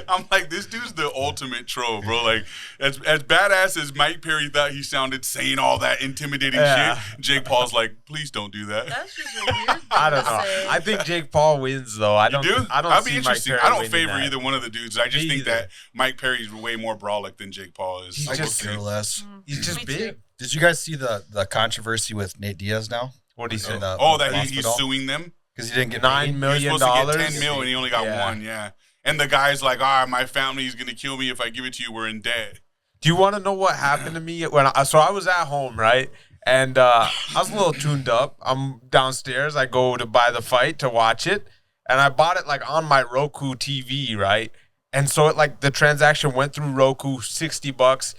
I'm like, this dude's the ultimate troll, bro. Like, as badass as Mike Perry thought he sounded saying all that intimidating shit, Jake Paul's like, "Please don't do that." That's just a weird thing I don't to know. say. I think Jake Paul wins, though. I don't That'd be see interesting. Mike Perry I don't winning favor that. either one of the dudes. I just think that Mike Perry's way more brawlic than Jake Paul is. He's just less. He's just big. Too. Did you guys see the controversy with Nate Diaz now? What did he say? That he's suing them because he didn't get $9 million. He was supposed to get $10 million and he only got one. Yeah. And the guy's like, my family's going to kill me if I give it to you. We're in debt. Do you want to know what happened to me? So I was at home, right? And I was a little tuned up. I'm downstairs. I go to buy the fight to watch it. And I bought it like on my Roku TV, right? And so the transaction went through Roku, $60.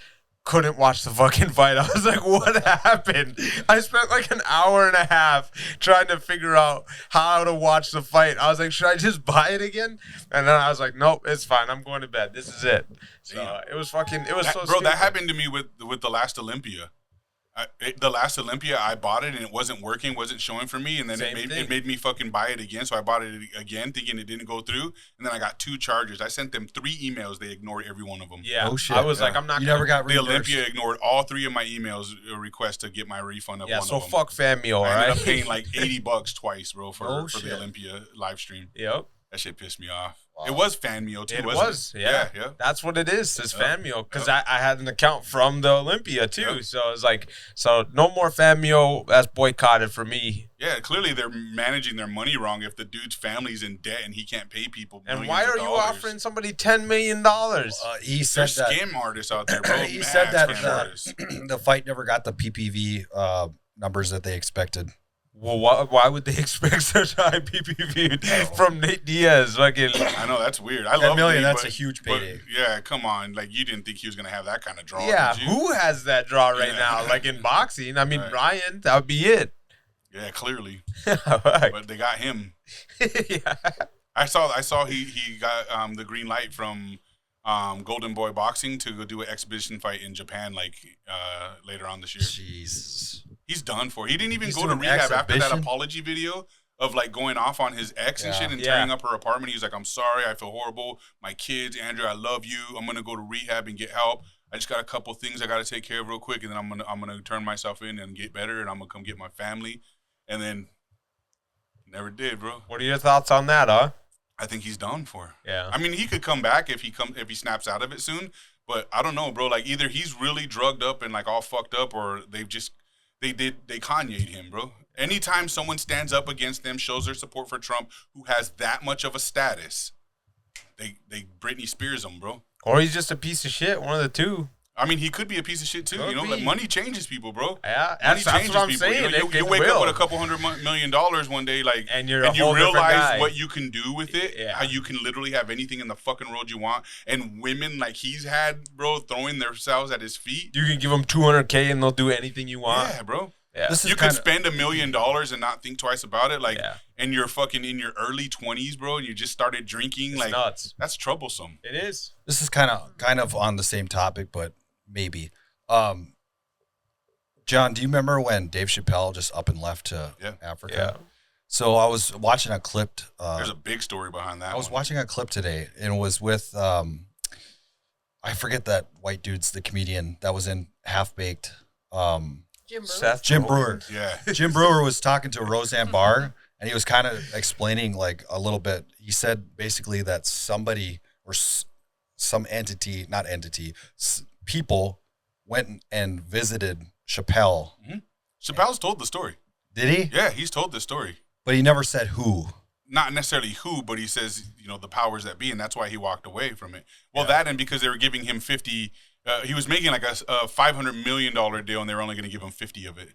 Couldn't watch the fucking fight. I was like, what happened? I spent like an hour and a half trying to figure out how to watch the fight. I was like, should I just buy it again? And then I was like, nope, it's fine. I'm going to bed. This is it. So it was so bro, stupid. that happened to me with the last Olympia. The last Olympia, I bought it and it wasn't working, wasn't showing for me, and then it made me fucking buy it again. So I bought it again, thinking it didn't go through, and then I got 2 charges. I sent them 3 emails. They ignored every one of them. Yeah, oh shit. I was like, I'm not. You never got the reimbursed. Olympia ignored all 3 of my emails requests to get my refund of one of them. Yeah, so fuck FanMeo, I right? ended up paying like $80 twice, bro, for the Olympia live stream. Yep. That shit pissed me off. Wow. It was FanMeo too, wasn't it? Yeah. That's what it is. It's FanMeo because I had an account from the Olympia too. So it's like, no more FanMeo. That's boycotted for me. Yeah, clearly they're managing their money wrong if the dude's family's in debt and he can't pay people. And why are you offering somebody $10 million? He said that scam artists out there, bro. He said that the fight never got the PPV numbers that they expected. Well, why would they expect such high PPV from Nate Diaz? Fucking, I know that's weird. I love million. That's a huge payday. Yeah, come on. Like you didn't think he was gonna have that kind of draw. Yeah, who has that draw right now? Like in boxing, I mean, Ryan, that would be it. Yeah, clearly. But they got him. Yeah. I saw he got the green light from Golden Boy Boxing to go do an exhibition fight in Japan later on this year. Jesus. He's done for. He didn't even go to rehab after that apology video of like going off on his ex and shit and tearing up her apartment. He's like, I'm sorry, I feel horrible. My kids, Andrew, I love you. I'm gonna go to rehab and get help. I just got a couple things I gotta take care of real quick, and then I'm gonna turn myself in and get better, and I'm gonna come get my family. And then never did, bro. What are your thoughts on that, huh? I think he's done for. Yeah. I mean, he could come back if he snaps out of it soon, but I don't know, bro. Like either he's really drugged up and like all fucked up, or they Kanye'd him, bro. Anytime someone stands up against them, shows their support for Trump, who has that much of a status, they Britney Spears him, bro. Or he's just a piece of shit, one of the two. I mean, he could be a piece of shit too. Could like money changes people, bro. Yeah, that's what I'm saying. You wake up with $200 million one day, like, and you realize what you can do with it. Yeah. How you can literally have anything in the fucking world you want, and women like he's had, bro, throwing themselves at his feet. You can give them $200K and they'll do anything you want. Yeah, bro. Yeah. You can spend $1 million and not think twice about it, like, and you're fucking in your early 20s, bro, and you just started drinking. It's like nuts. That's troublesome. It is. This is kind of on the same topic, but. Maybe. John, do you remember when Dave Chappelle just up and left to Africa? Yeah. So I was watching a clip. There's a big story behind that. I was watching a clip today, and it was with, I forget that white dude's the comedian that was in Half Baked. Jim Brewer. Yeah. Jim Brewer was talking to Roseanne Barr, and he was kind of explaining like a little bit. He said basically that somebody or some entity, people went and visited Chappelle. Mm-hmm. Chappelle's told the story. Did he? Yeah, he's told the story. But he never said who. Not necessarily who, but he says, the powers that be, and that's why he walked away from it. Well, that and because they were giving him 50, he was making like a $500 million deal, and they were only going to give him 50 of it.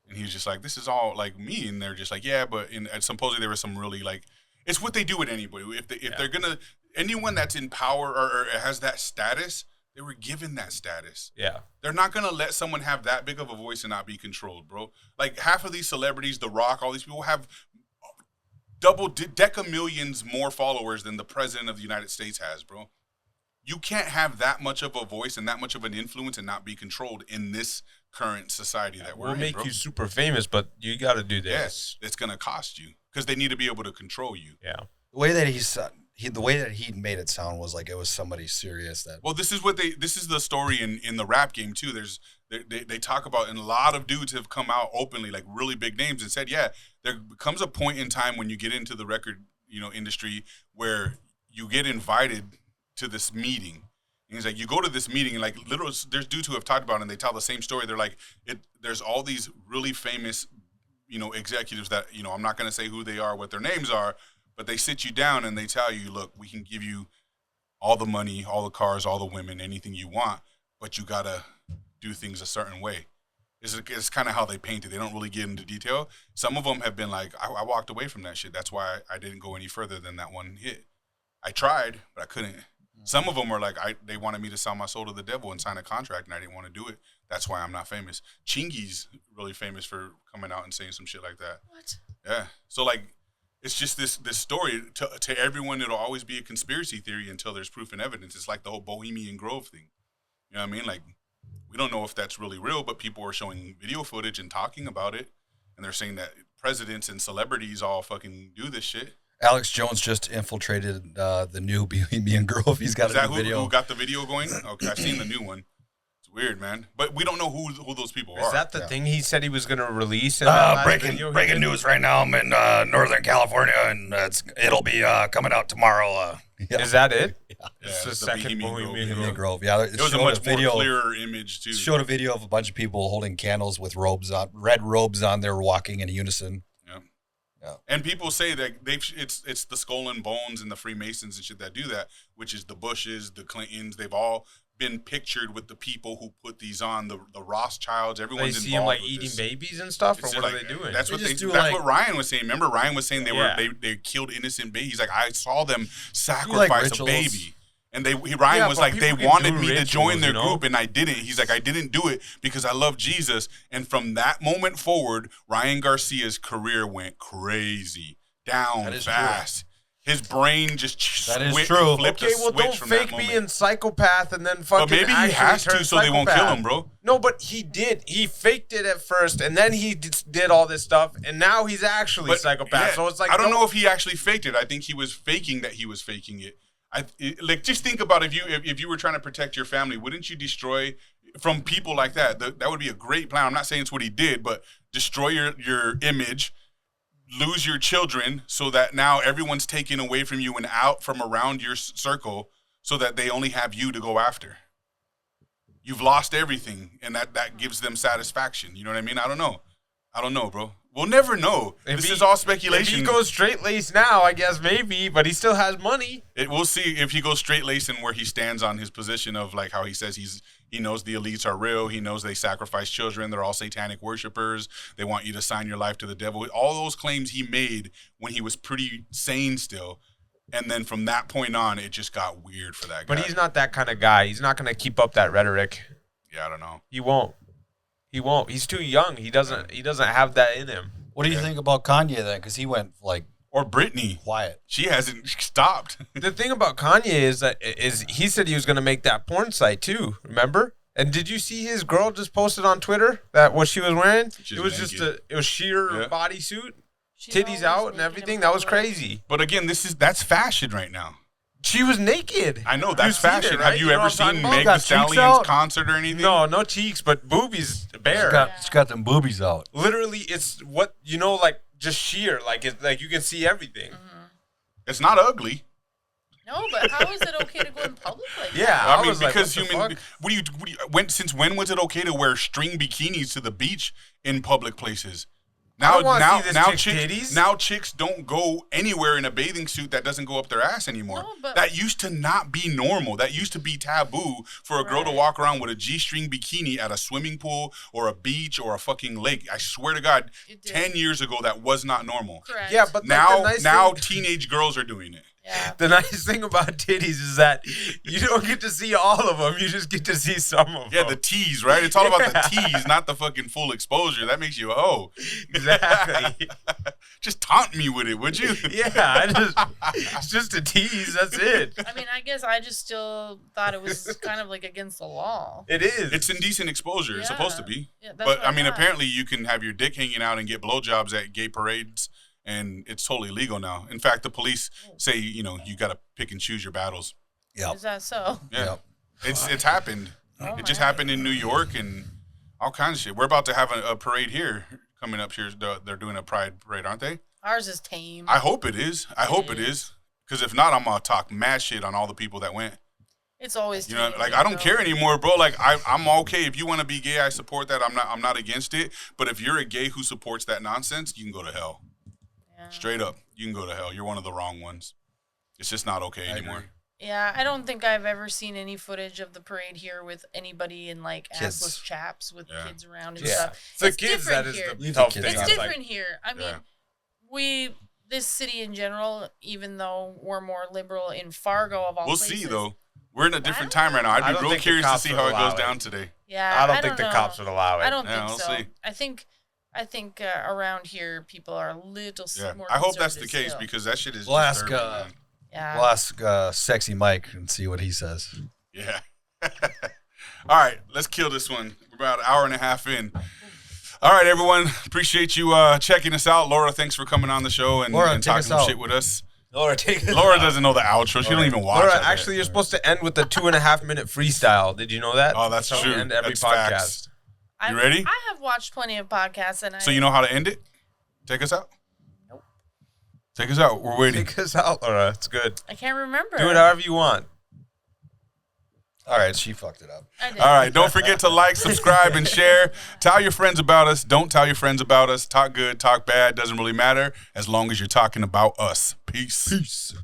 And he was just like, this is all like me. And they're just like, yeah, but supposedly there was some really like, it's what they do with anybody. If they're going to, anyone that's in power or has that status, they were given that status. Yeah. They're not going to let someone have that big of a voice and not be controlled, bro. Like half of these celebrities, The Rock, all these people have decamillions more followers than the president of the United States has, bro. You can't have that much of a voice and that much of an influence and not be controlled in this current society that we're in, We'll make you super famous, but you got to do this. Yes, it's going to cost you because they need to be able to control you. Yeah. The way that he made it sound was like it was somebody serious. Well, this is the story in the rap game too. They talk about, and a lot of dudes have come out openly, like really big names, and said, yeah, there comes a point in time when you get into the record, industry where you get invited to this meeting. And he's like, you go to this meeting and like literally, there's dudes who have talked about it and they tell the same story. They're like, there's all these really famous, executives that, I'm not going to say who they are, what their names are, but they sit you down and they tell you, look, we can give you all the money, all the cars, all the women, anything you want, but you got to do things a certain way. It's kind of how they paint it. They don't really get into detail. Some of them have been like, I walked away from that shit. That's why I didn't go any further than that one hit. I tried, but I couldn't. Some of them are like, they wanted me to sell my soul to the devil and sign a contract, and I didn't want to do it. That's why I'm not famous. Chingy's really famous for coming out and saying some shit like that. What? Yeah. So, like, it's just this story. To everyone, it'll always be a conspiracy theory until there's proof and evidence. It's like the whole Bohemian Grove thing. You know what I mean? Like, We don't know if that's really real, but people are showing video footage and talking about it, and they're saying that presidents and celebrities all fucking do this shit. Alex Jones just infiltrated the new Bohemian Grove. He's got a new video. Who got the video going? Okay, I've seen the new one. It's weird, man. But we don't know who those people are. Is that the thing he said he was going to release? Breaking news right now. I'm in Northern California, and it'll be coming out tomorrow. Yeah. Is that it? Yeah, it's the second Bohemian Grove. Yeah, it was a much more clearer image too. Showed a video of a bunch of people holding candles with red robes on. They're walking in unison. Yeah. And people say that it's the Skull and Bones and the Freemasons and shit that do that, which is the Bushes, the Clintons. They've all been pictured with the people who put these on, the Rothschilds. Everyone's involved. They see them like eating babies and stuff, or what are they doing? That's what Ryan was saying. Remember, Ryan was saying they killed innocent babies. He's like, I saw them sacrifice a baby. And Ryan was like, they wanted me to join their group, and I didn't. He's like, I didn't do it because I love Jesus. And from that moment forward, Ryan Garcia's career went crazy, down fast. His brain just flipped okay, well, don't fake being psychopath and then fucking. But maybe he has to, so they won't kill him, bro. No, but he did. He faked it at first, and then he did all this stuff, and now he's actually psychopath. Yeah, so it's like I don't know if he actually faked it. I think he was faking that he was faking it. Just think about if you were trying to protect your family, wouldn't you destroy from people like that? That would be a great plan. I'm not saying it's what he did, but destroy your image, lose your children, so that now everyone's taken away from you and out from around your circle, so that they only have you to go after. You've lost everything, and that gives them satisfaction. You know what I mean? I don't know, bro. We'll never know. This is all speculation. If he goes straight-laced now, I guess maybe, but he still has money. We'll see if he goes straight-laced and where he stands on his position of like how he says he knows the elites are real. He knows they sacrifice children. They're all satanic worshipers. They want you to sign your life to the devil. All those claims he made when he was pretty sane still. And then from that point on, it just got weird for that guy. But he's not that kind of guy. He's not going to keep up that rhetoric. Yeah, I don't know. He won't. He's too young. He doesn't have that in him. What do you think about Kanye then? Because he went or Britney quiet. She hasn't stopped. The thing about Kanye is he said he was going to make that porn site too. Remember? And did you see his girl just posted on Twitter that what she was wearing? It was naked. It was sheer bodysuit, titties out and everything. That was crazy. But again, that's fashion right now. She was naked. I know, that's fashion. It, right? Have you ever seen Meg Thee Stallion's concert or anything? No cheeks, but boobies bare. She's got them boobies out. Literally, it's what, like just sheer. Like you can see everything. Mm-hmm. It's not ugly. No, but how is it okay to go in public like that? Yeah, I mean, because since when was it okay to wear string bikinis to the beach in public places? Now chicks don't go anywhere in a bathing suit that doesn't go up their ass anymore. No, that used to not be normal. That used to be taboo for a girl to walk around with a G-string bikini at a swimming pool or a beach or a fucking lake. I swear to God, 10 years ago that was not normal. Correct. Yeah, but now teenage girls are doing it. Yeah. The nice thing about titties is that you don't get to see all of them. You just get to see some of them. Yeah, the tease, right? It's all about the tease, not the fucking full exposure. That makes you a hoe. Exactly. Just taunt me with it, would you? Yeah, it's just a tease. That's it. I mean, I guess I just still thought it was kind of like against the law. It is. It's indecent exposure. Yeah. It's supposed to be. Yeah, but, I mean, apparently you can have your dick hanging out and get blowjobs at gay parades. And it's totally legal now. In fact, the police say, you got to pick and choose your battles. Yeah. Is that so? Yeah. Yep. It's happened. It just happened in New York and all kinds of shit. We're about to have a parade here coming up here. They're doing a pride parade, aren't they? Ours is tame. I hope it is. It is. Because if not, I'm going to talk mad shit on all the people that went. It's always tame. I don't care anymore, bro. Like I'm okay. If you want to be gay, I support that. I'm not against it. But if you're a gay who supports that nonsense, you can go to hell. Straight up, you can go to hell. You're one of the wrong ones. It's just not okay anymore. Yeah, I don't think I've ever seen any footage of the parade here with anybody in kids. Assless chaps with kids around and stuff. It's kids that is the tough thing. It's different here. I mean, this city in general, even though we're more liberal in Fargo of all places. We'll see, though. We're in a different time right now. I'd be real curious to see how it goes down today. Yeah, I don't think the cops would allow it. I don't think so. See. I think around here people are a little more. I hope that's the case because that shit is. We'll ask Sexy Mike and see what he says. Yeah. All right, let's kill this one. We're about an hour and a half in. All right, everyone. Appreciate you checking us out. Laura, thanks for coming on the show and talking some shit with us. Laura doesn't know the outro. She don't even watch it. Laura, actually, you're supposed to end with the 2.5 minute freestyle. Did you know that? Oh, that's true. We end every that's podcast. Facts. You ready? I have watched plenty of podcasts, and So you know how to end it? Take us out. Nope. Take us out. We're waiting. Take us out, Laura. It's good. I can't remember. Do it however you want. All right, she fucked it up. I did. All right, don't forget to like, subscribe, and share. Tell your friends about us. Don't tell your friends about us. Talk good, talk bad. Doesn't really matter as long as you're talking about us. Peace.